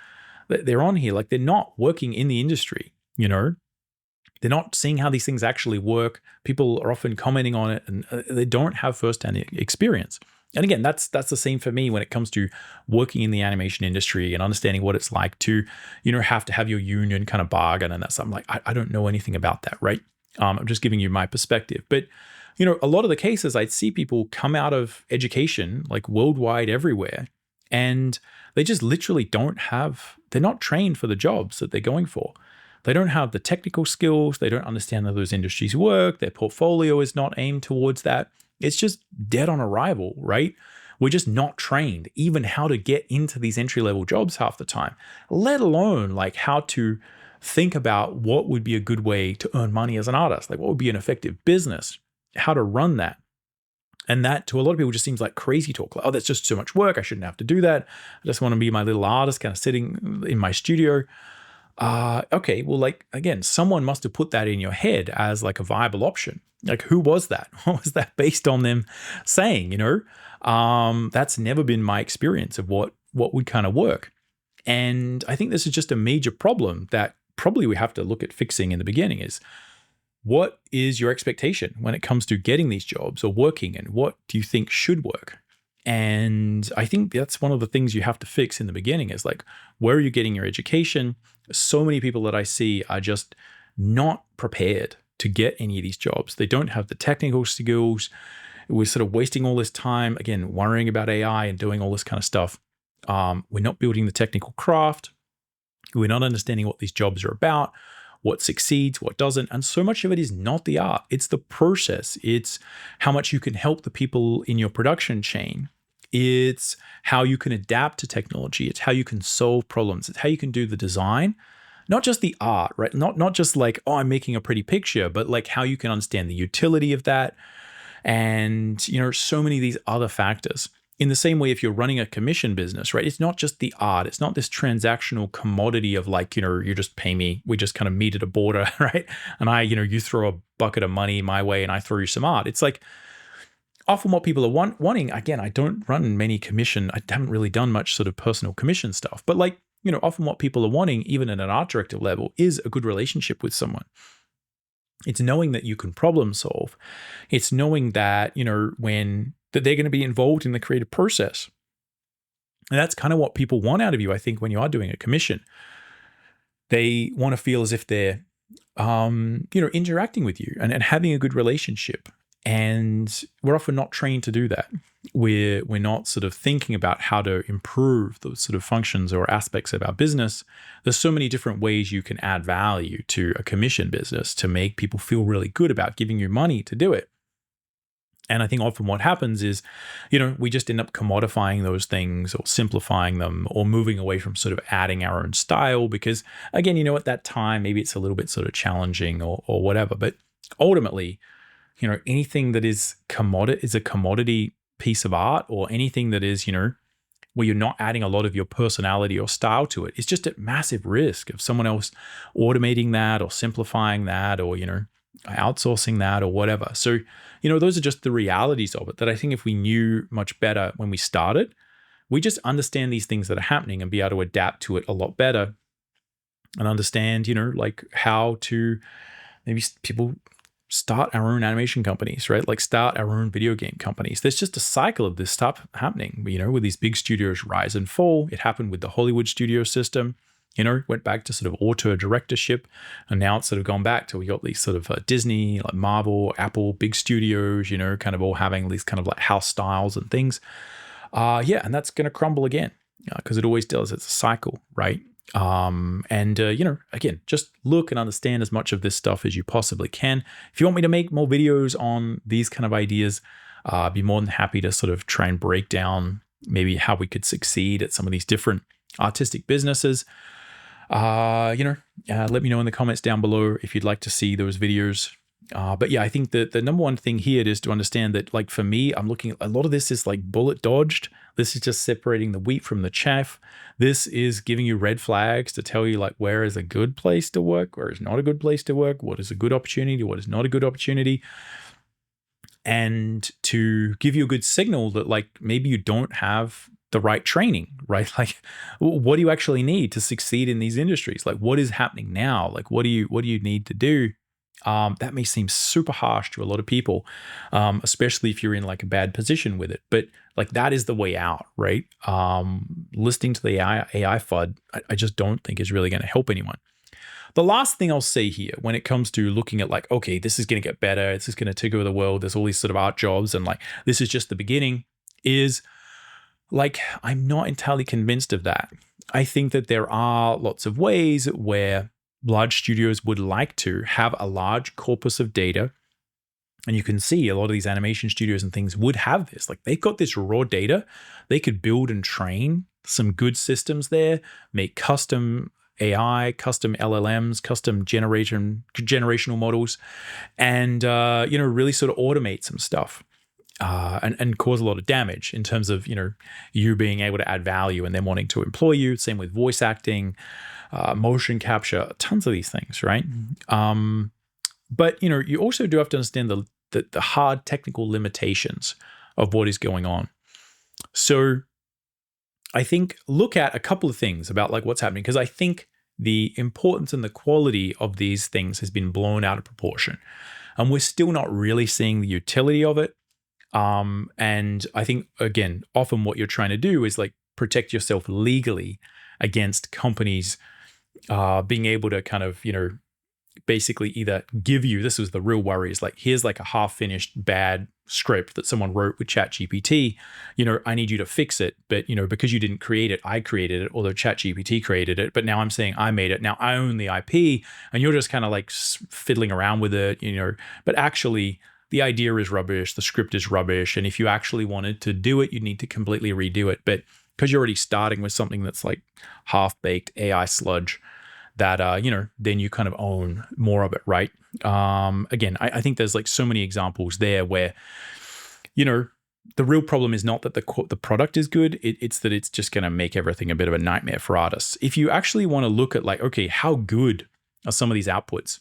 that they're on here. Like they're not working in the industry, They're not seeing how these things actually work. People are often commenting on it and they don't have firsthand experience. And again, that's the same for me when it comes to working in the animation industry and understanding what it's like to, have to have your union kind of bargain and that's something like, I don't know anything about that, right? I'm just giving you my perspective. But, a lot of the cases I'd see people come out of education, like worldwide everywhere, and they just literally they're not trained for the jobs that they're going for. They don't have the technical skills. They don't understand how those industries work. Their portfolio is not aimed towards that. It's just dead on arrival, right? We're just not trained even how to get into these entry-level jobs half the time, let alone like how to think about what would be a good way to earn money as an artist, like what would be an effective business, how to run that. And that to a lot of people just seems like crazy talk. Like, oh, that's just so much work. I shouldn't have to do that. I just want to be my little artist kind of sitting in my studio. Okay, well, like, again, someone must have put that in your head as like a viable option. Like, who was that? What was that based on them saying, That's never been my experience of what would kind of work. And I think this is just a major problem that probably we have to look at fixing in the beginning is what is your expectation when it comes to getting these jobs or working and what do you think should work? And I think that's one of the things you have to fix in the beginning is like, where are you getting your education? So many people that I see are just not prepared to get any of these jobs. They don't have the technical skills. We're sort of wasting all this time, again, worrying about AI and doing all this kind of stuff. We're not building the technical craft. We're not understanding what these jobs are about. what succeeds, what doesn't. And so much of it is not the art, it's the process. It's how much you can help the people in your production chain. It's how you can adapt to technology. It's how you can solve problems. It's how you can do the design, not just the art, right? Not just like, oh, I'm making a pretty picture, but like how you can understand the utility of that. And, so many of these other factors. In the same way, if you're running a commission business, right, it's not just the art. It's not this transactional commodity of like, you just pay me. We just kind of meet at a border, right? And you throw a bucket of money my way and I throw you some art. It's like often what people are wanting, again, I don't run many commission. I haven't really done much sort of personal commission stuff. But like, often what people are wanting, even at an art director level, is a good relationship with someone. It's knowing that you can problem solve. It's knowing that, that they're going to be involved in the creative process. And that's kind of what people want out of you, I think, when you are doing a commission. They want to feel as if they're, interacting with you and having a good relationship. And we're often not trained to do that. We're not sort of thinking about how to improve those sort of functions or aspects of our business. There's so many different ways you can add value to a commission business to make people feel really good about giving you money to do it. And I think often what happens is, we just end up commodifying those things or simplifying them or moving away from sort of adding our own style because, again, at that time, maybe it's a little bit sort of challenging or whatever. But ultimately, anything that is a commodity piece of art or anything that is, where you're not adding a lot of your personality or style to it, it's just at massive risk of someone else automating that or simplifying that or, outsourcing that or whatever. So, those are just the realities of it that I think if we knew much better when we started, we just understand these things that are happening and be able to adapt to it a lot better and understand, like how to maybe people start our own animation companies, right? Like start our own video game companies. There's just a cycle of this stuff happening, with these big studios rise and fall. It happened with the Hollywood studio system, went back to sort of auto directorship. And now it's sort of gone back to we got these sort of Disney, like Marvel, Apple, big studios, kind of all having these kind of like house styles and things. And that's going to crumble again because it always does. It's a cycle, right? Again, just look and understand as much of this stuff as you possibly can. If you want me to make more videos on these kind of ideas, I'd be more than happy to sort of try and break down maybe how we could succeed at some of these different artistic businesses. Let me know in the comments down below if you'd like to see those videos. But yeah, I think that the number one thing here is to understand that, like, for me, I'm looking at a lot of this is like bullet dodged. This is just separating the wheat from the chaff. This is giving you red flags to tell you like where is a good place to work, where is not a good place to work, what is a good opportunity, what is not a good opportunity. And to give you a good signal that like maybe you don't have the right training, right? Like what do you actually need to succeed in these industries? Like what is happening now? Like what do you need to do? That may seem super harsh to a lot of people, especially if you're in like a bad position with it. But like that is the way out, right? Listening to the AI FUD, I just don't think is really going to help anyone. The last thing I'll say here when it comes to looking at like, okay, this is going to get better. This is going to take over the world. There's all these sort of art jobs and like this is just the beginning is like, I'm not entirely convinced of that. I think that there are lots of ways where large studios would like to have a large corpus of data. And you can see a lot of these animation studios and things would have this. Like they've got this raw data. They could build and train some good systems there, make custom AI, custom LLMs, custom generational models, and really sort of automate some stuff. And cause a lot of damage in terms of, you being able to add value and them wanting to employ you. Same with voice acting, motion capture, tons of these things, right? But, you also do have to understand the hard technical limitations of what is going on. So I think look at a couple of things about like what's happening, because I think the importance and the quality of these things has been blown out of proportion. And we're still not really seeing the utility of it. And I think, again, often what you're trying to do is like protect yourself legally against companies being able to kind of, basically either give you, this was the real worry, is like, here's like a half-finished bad script that someone wrote with ChatGPT. I need you to fix it, but because you didn't create it, I created it, although ChatGPT created it. But now I'm saying I made it. Now I own the IP, and you're just kind of like fiddling around with it, But actually, the idea is rubbish. The script is rubbish, and if you actually wanted to do it, you'd need to completely redo it. But because you're already starting with something that's like half-baked AI sludge, that then you kind of own more of it, right? Again, I think there's like so many examples there where the real problem is not that the product is good, it's that it's just going to make everything a bit of a nightmare for artists. If you actually want to look at like, okay, how good are some of these outputs,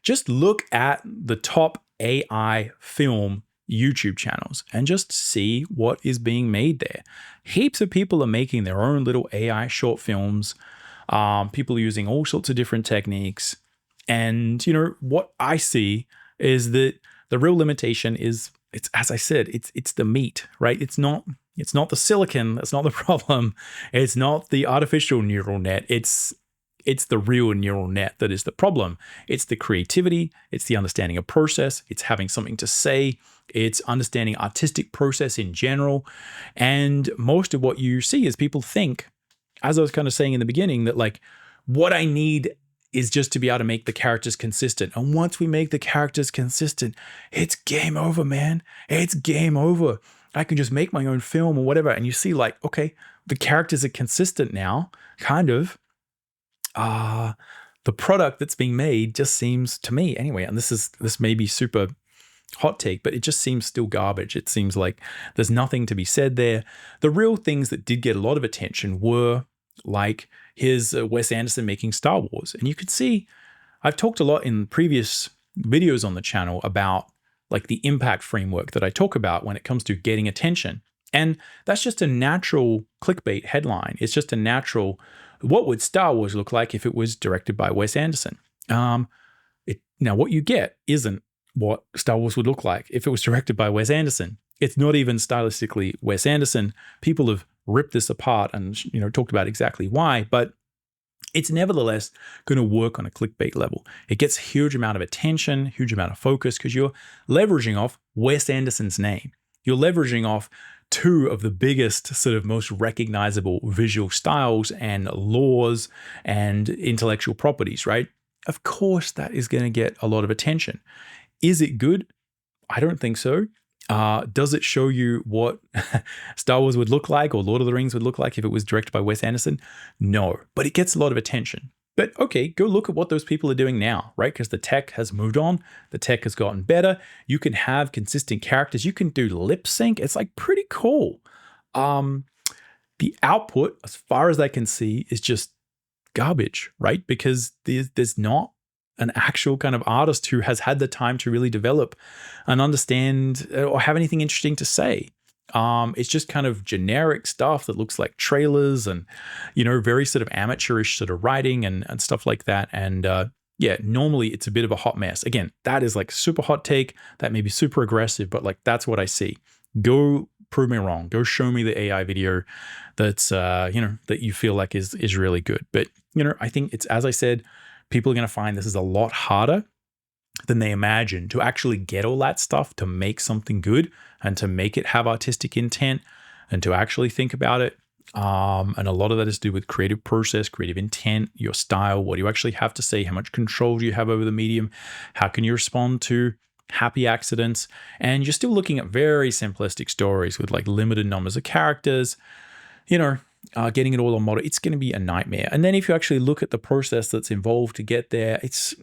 just look at the top AI film YouTube channels and just see what is being made there. Heaps of people are making their own little AI short films. People are using all sorts of different techniques. And, what I see is that the real limitation is, it's, as I said, it's the meat, right? It's not the silicon. That's not the problem. It's not the artificial neural net. It's the real neural net that is the problem. It's the creativity. It's the understanding of process. It's having something to say. It's understanding artistic process in general. And most of what you see is people think, as I was kind of saying in the beginning, that like, what I need is just to be able to make the characters consistent. And once we make the characters consistent, it's game over, man. It's game over. I can just make my own film or whatever. And you see like, okay, the characters are consistent now, kind of. The product that's being made just seems, to me anyway, and this may be super hot take, but it just seems still garbage. It seems like there's nothing to be said there. The real things that did get a lot of attention were like his Wes Anderson making Star Wars. And you could see, I've talked a lot in previous videos on the channel about like the impact framework that I talk about when it comes to getting attention. And that's just a natural clickbait headline. It's just a natural, what would Star Wars look like if it was directed by Wes Anderson? Now, what you get isn't what Star Wars would look like if it was directed by Wes Anderson. It's not even stylistically Wes Anderson. People have ripped this apart and talked about exactly why, but it's nevertheless going to work on a clickbait level. It gets a huge amount of attention, huge amount of focus, because you're leveraging off Wes Anderson's name. You're leveraging off two of the biggest, sort of most recognizable visual styles and laws and intellectual properties, right? Of course, that is going to get a lot of attention. Is it good? I don't think so. Does it show you what Star Wars would look like or Lord of the Rings would look like if it was directed by Wes Anderson? No, but it gets a lot of attention. But okay, go look at what those people are doing now, right? Because the tech has moved on. The tech has gotten better. You can have consistent characters. You can do lip sync. It's like pretty cool. The output, as far as I can see, is just garbage, right? Because there's not an actual kind of artist who has had the time to really develop and understand or have anything interesting to say. It's just kind of generic stuff that looks like trailers and, very sort of amateurish sort of writing and stuff like that. And normally it's a bit of a hot mess. Again, that is like super hot take. That may be super aggressive, but like that's what I see. Go prove me wrong. Go show me the AI video that's, that you feel like is really good. But, I think it's, as I said, people are going to find this is a lot harder than they imagine to actually get all that stuff to make something good and to make it have artistic intent and to actually think about it. And a lot of that is to do with creative process, creative intent, your style, what do you actually have to say, how much control do you have over the medium, how can you respond to happy accidents, and you're still looking at very simplistic stories with like limited numbers of characters, getting it all on model, it's going to be a nightmare. And then if you actually look at the process that's involved to get there, it's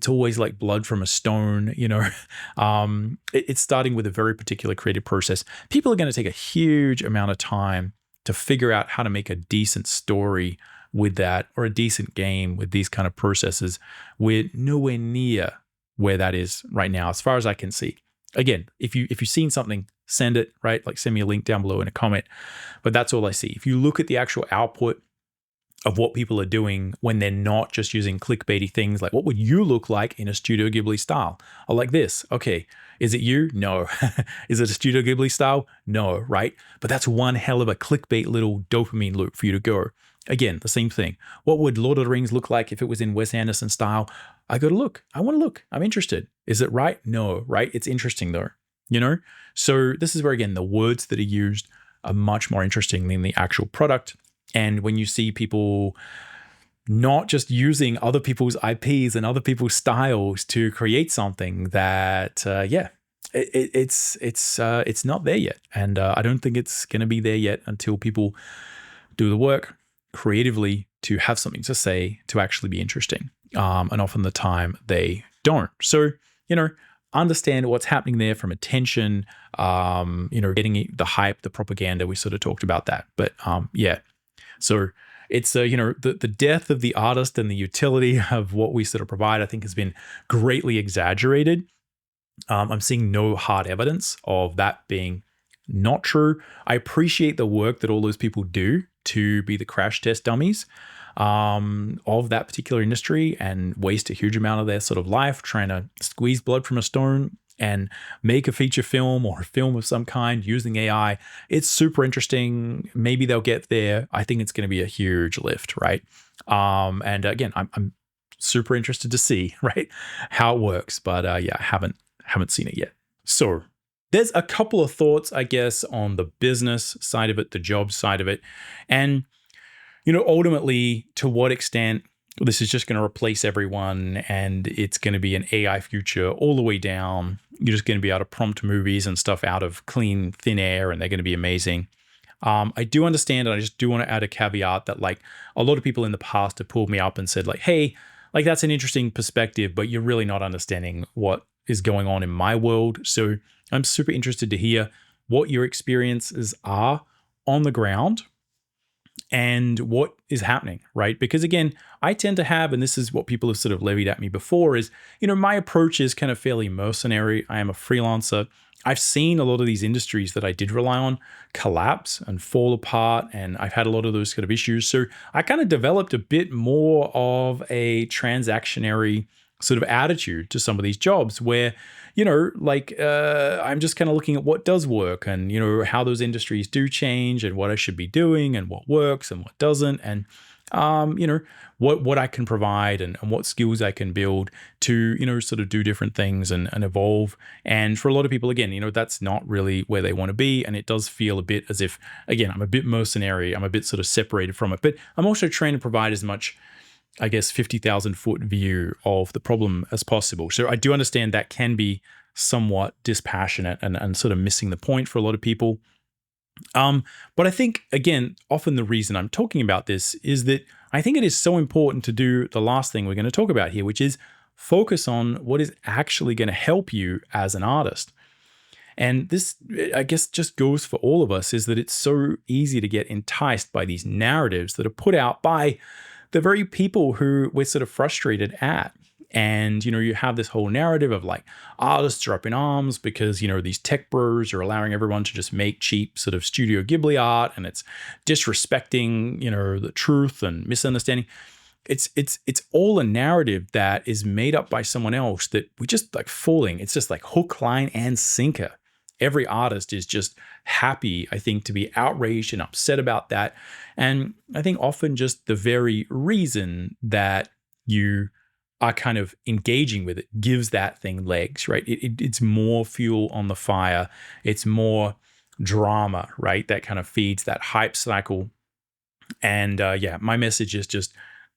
always like blood from a stone, it's starting with a very particular creative process. People are going to take a huge amount of time to figure out how to make a decent story with that, or a decent game with these kind of processes. We're nowhere near where that is right now, as far as I can see. Again, if you've seen something, send it, right? Like send me a link down below in a comment. But that's all I see. If you look at the actual output of what people are doing when they're not just using clickbaity things, like what would you look like in a Studio Ghibli style? Or like this, okay, is it you? No. Is it a Studio Ghibli style? No, right? But that's one hell of a clickbait little dopamine loop for you to go. Again, the same thing. What would Lord of the Rings look like if it was in Wes Anderson style? I got to look. I want to look. I'm interested. Is it right? No, right? It's interesting though, you know? So this is where, again, the words that are used are much more interesting than the actual product. And when you see people not just using other people's IPs and other people's styles to create something that, it's not there yet. And I don't think it's going to be there yet until people do the work creatively to have something to say to actually be interesting. And often the time they don't. So, understand what's happening there from attention, getting the hype, the propaganda. We sort of talked about that. But so it's, the death of the artist and the utility of what we sort of provide, I think has been greatly exaggerated. I'm seeing no hard evidence of that being not true. I appreciate the work that all those people do to be the crash test dummies of that particular industry and waste a huge amount of their sort of life trying to squeeze blood from a stone and make a feature film or a film of some kind using AI. It's super interesting. Maybe they'll get there. I think it's going to be a huge lift, right? And again, I'm super interested to see, right, how it works. But I haven't seen it yet. So there's a couple of thoughts, I guess, on the business side of it, the job side of it. And, ultimately, to what extent this is just going to replace everyone and it's going to be an AI future all the way down. You're just going to be able to prompt movies and stuff out of clean, thin air, and they're going to be amazing. I do understand, and I just do want to add a caveat that, like, a lot of people in the past have pulled me up and said, like, hey, like, that's an interesting perspective, but you're really not understanding what is going on in my world. So I'm super interested to hear what your experiences are on the ground and what is happening, right? Because again, I tend to have, and this is what people have sort of levied at me before, is, my approach is kind of fairly mercenary. I am a freelancer. I've seen a lot of these industries that I did rely on collapse and fall apart, and I've had a lot of those kind of issues. So I kind of developed a bit more of a transactionary sort of attitude to some of these jobs where, I'm just kind of looking at what does work and, how those industries do change and what I should be doing and what works and what doesn't. And, what I can provide and what skills I can build to, sort of do different things and evolve. And for a lot of people, again, that's not really where they want to be. And it does feel a bit as if, again, I'm a bit mercenary. I'm a bit sort of separated from it, but I'm also trying to provide as much, I guess, 50,000 foot view of the problem as possible. So I do understand that can be somewhat dispassionate and sort of missing the point for a lot of people. But I think, again, often the reason I'm talking about this is that I think it is so important to do the last thing we're going to talk about here, which is focus on what is actually going to help you as an artist. And this, I guess, just goes for all of us, is that it's so easy to get enticed by these narratives that are put out by the very people who we're sort of frustrated at. And, you have this whole narrative of like artists are up in arms because, these tech bros are allowing everyone to just make cheap sort of Studio Ghibli art, and it's disrespecting, the truth and misunderstanding. It's all a narrative that is made up by someone else that we just like falling. It's just like hook, line, and sinker. Every artist is just happy, I think, to be outraged and upset about that. And I think often just the very reason that you are kind of engaging with it gives that thing legs, right? It's more fuel on the fire. It's more drama, right? That kind of feeds that hype cycle. And my message is just,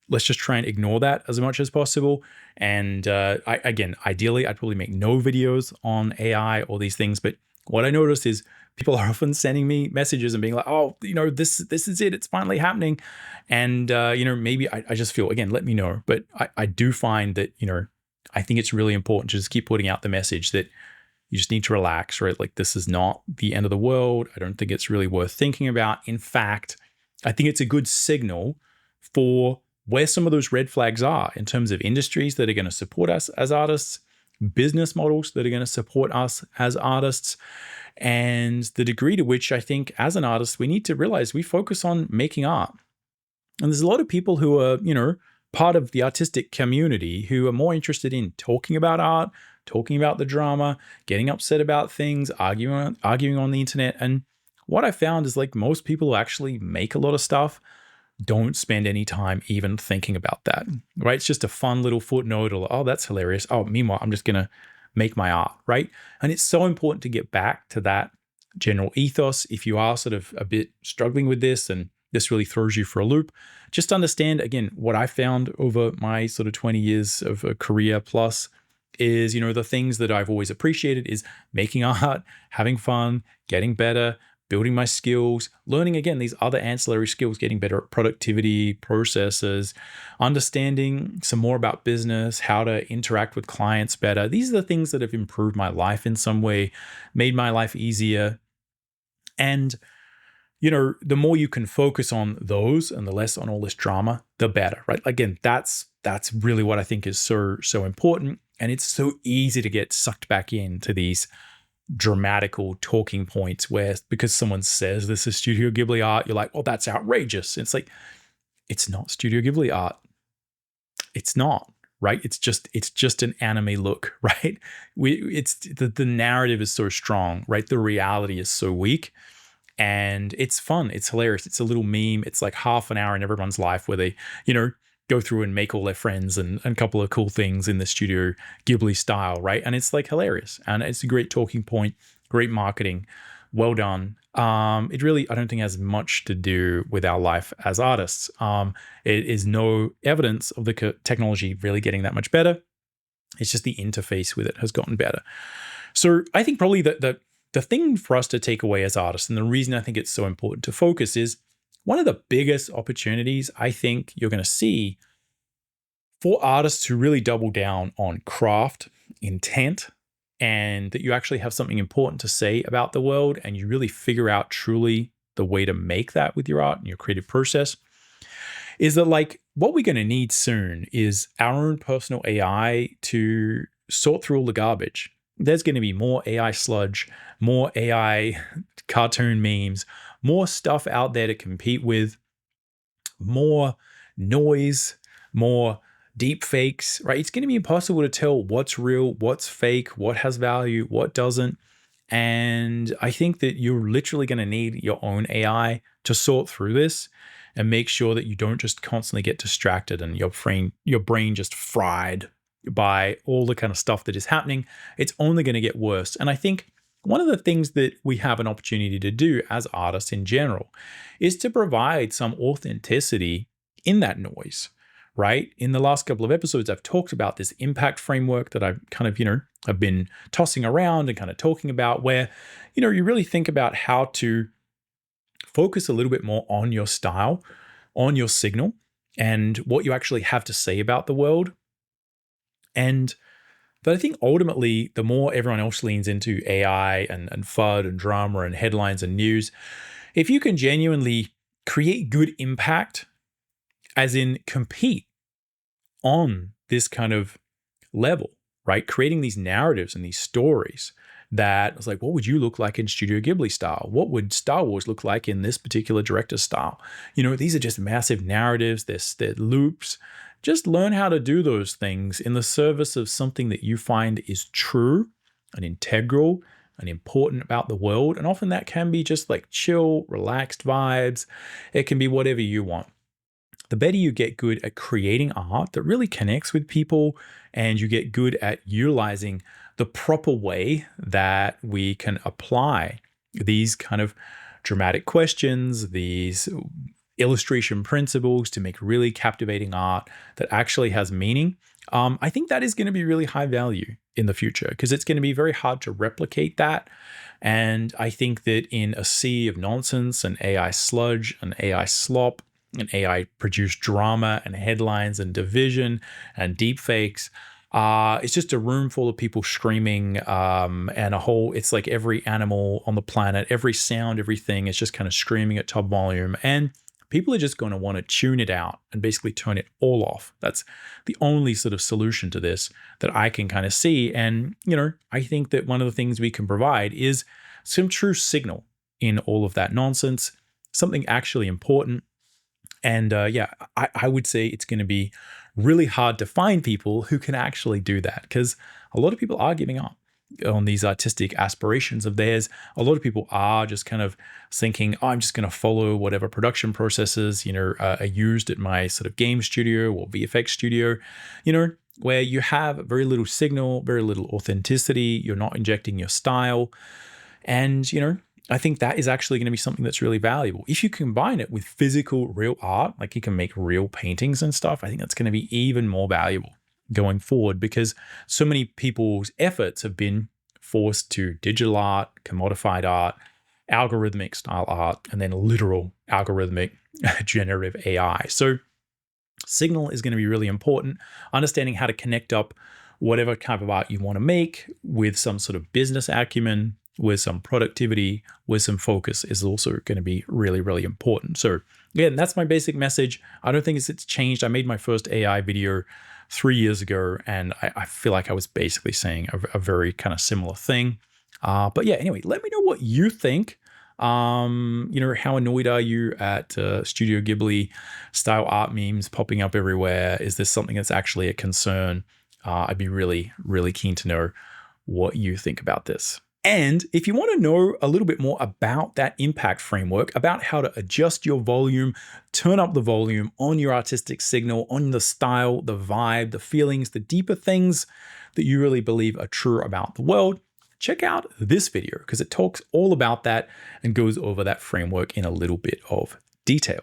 let's just try and ignore that as much as possible. And ideally, I'd probably make no videos on AI or these things. But what I noticed is people are often sending me messages and being like, oh, this is it. It's finally happening. And, maybe I just feel, again, let me know. But I do find that, I think it's really important to just keep putting out the message that you just need to relax, right? Like, this is not the end of the world. I don't think it's really worth thinking about. In fact, I think it's a good signal for where some of those red flags are in terms of industries that are going to support us as artists, business models that are going to support us as artists, and the degree to which I think as an artist, we need to realize we focus on making art. And there's a lot of people who are, part of the artistic community who are more interested in talking about art, talking about the drama, getting upset about things, arguing on the internet. And what I found is, like, most people who actually make a lot of stuff don't spend any time even thinking about that, right? It's just a fun little footnote or, oh, that's hilarious. Oh, meanwhile, I'm just going to make my art, right? And it's so important to get back to that general ethos. If you are sort of a bit struggling with this and this really throws you for a loop, just understand, again, what I found over my sort of 20 years of a career plus is, the things that I've always appreciated is making art, having fun, getting better, building my skills, learning, again, these other ancillary skills, getting better at productivity, processes, understanding some more about business, how to interact with clients better. These are the things that have improved my life in some way, made my life easier. And, the more you can focus on those and the less on all this drama, the better, right? Again, that's really what I think is so important. And it's so easy to get sucked back into these dramatical talking points where, because someone says this is Studio Ghibli art, you're like, oh, that's outrageous. It's like, it's not Studio Ghibli art. It's not, right? It's just an anime look, right? It's the narrative is so strong, right? The reality is so weak. And it's fun. It's hilarious. It's a little meme. It's like half an hour in everyone's life where they, go through and make all their friends and a couple of cool things in the Studio Ghibli style, right? And it's like hilarious. And it's a great talking point, great marketing. Well done. It really, I don't think, has much to do with our life as artists. It is no evidence of the technology really getting that much better. It's just the interface with it has gotten better. So I think probably the thing for us to take away as artists, and the reason I think it's so important to focus, is one of the biggest opportunities I think you're going to see for artists who really double down on craft, intent, and that you actually have something important to say about the world and you really figure out truly the way to make that with your art and your creative process, is that, like, what we're going to need soon is our own personal AI to sort through all the garbage. There's going to be more AI sludge, more AI cartoon memes, more stuff out there to compete with, more noise, more deep fakes, right? It's going to be impossible to tell what's real, what's fake, what has value, what doesn't. And I think that you're literally going to need your own AI to sort through this and make sure that you don't just constantly get distracted and your brain just fried by all the kind of stuff that is happening. It's only going to get worse. And I think one of the things that we have an opportunity to do as artists in general is to provide some authenticity in that noise, right? In the last couple of episodes, I've talked about this impact framework that I've kind of, I've been tossing around and kind of talking about, where, you really think about how to focus a little bit more on your style, on your signal, and what you actually have to say about the world. But I think ultimately, the more everyone else leans into AI and FUD and drama and headlines and news, if you can genuinely create good impact, as in compete on this kind of level, right? Creating these narratives and these stories that was like, what would you look like in Studio Ghibli style? What would Star Wars look like in this particular director's style? These are just massive narratives. They're loops. Just learn how to do those things in the service of something that you find is true and integral and important about the world. And often that can be just like chill, relaxed vibes. It can be whatever you want. The better you get good at creating art that really connects with people, and you get good at utilizing the proper way that we can apply these kind of dramatic questions, these illustration principles to make really captivating art that actually has meaning, I think that is going to be really high value in the future, because it's going to be very hard to replicate that. And I think that in a sea of nonsense and AI sludge and AI slop and AI produced drama and headlines and division and deepfakes, it's just a room full of people screaming, and it's like every animal on the planet, every sound, everything is just kind of screaming at top volume. And people are just going to want to tune it out and basically turn it all off. That's the only sort of solution to this that I can kind of see. And, I think that one of the things we can provide is some true signal in all of that nonsense, something actually important. And I would say it's going to be really hard to find people who can actually do that, because a lot of people are giving up. on these artistic aspirations of theirs, a lot of people are just kind of thinking, oh, I'm just going to follow whatever production processes, are used at my sort of game studio or VFX studio, where you have very little signal, very little authenticity. You're not injecting your style. And, I think that is actually going to be something that's really valuable. If you combine it with physical, real art, like you can make real paintings and stuff, I think that's going to be even more valuable going forward, because so many people's efforts have been forced to digital art, commodified art, algorithmic style art, and then literal algorithmic generative AI. So signal is going to be really important. Understanding how to connect up whatever type of art you want to make with some sort of business acumen, with some productivity, with some focus is also going to be really, really important. So again, that's my basic message. I don't think it's changed. I made my first AI video 3 years ago, and I feel like I was basically saying a very kind of similar thing. But yeah, anyway, let me know what you think. How annoyed are you at Studio Ghibli style art memes popping up everywhere? Is this something that's actually a concern? I'd be really, really keen to know what you think about this. And if you want to know a little bit more about that impact framework, about how to adjust your volume, turn up the volume on your artistic signal, on the style, the vibe, the feelings, the deeper things that you really believe are true about the world, check out this video because it talks all about that and goes over that framework in a little bit of detail.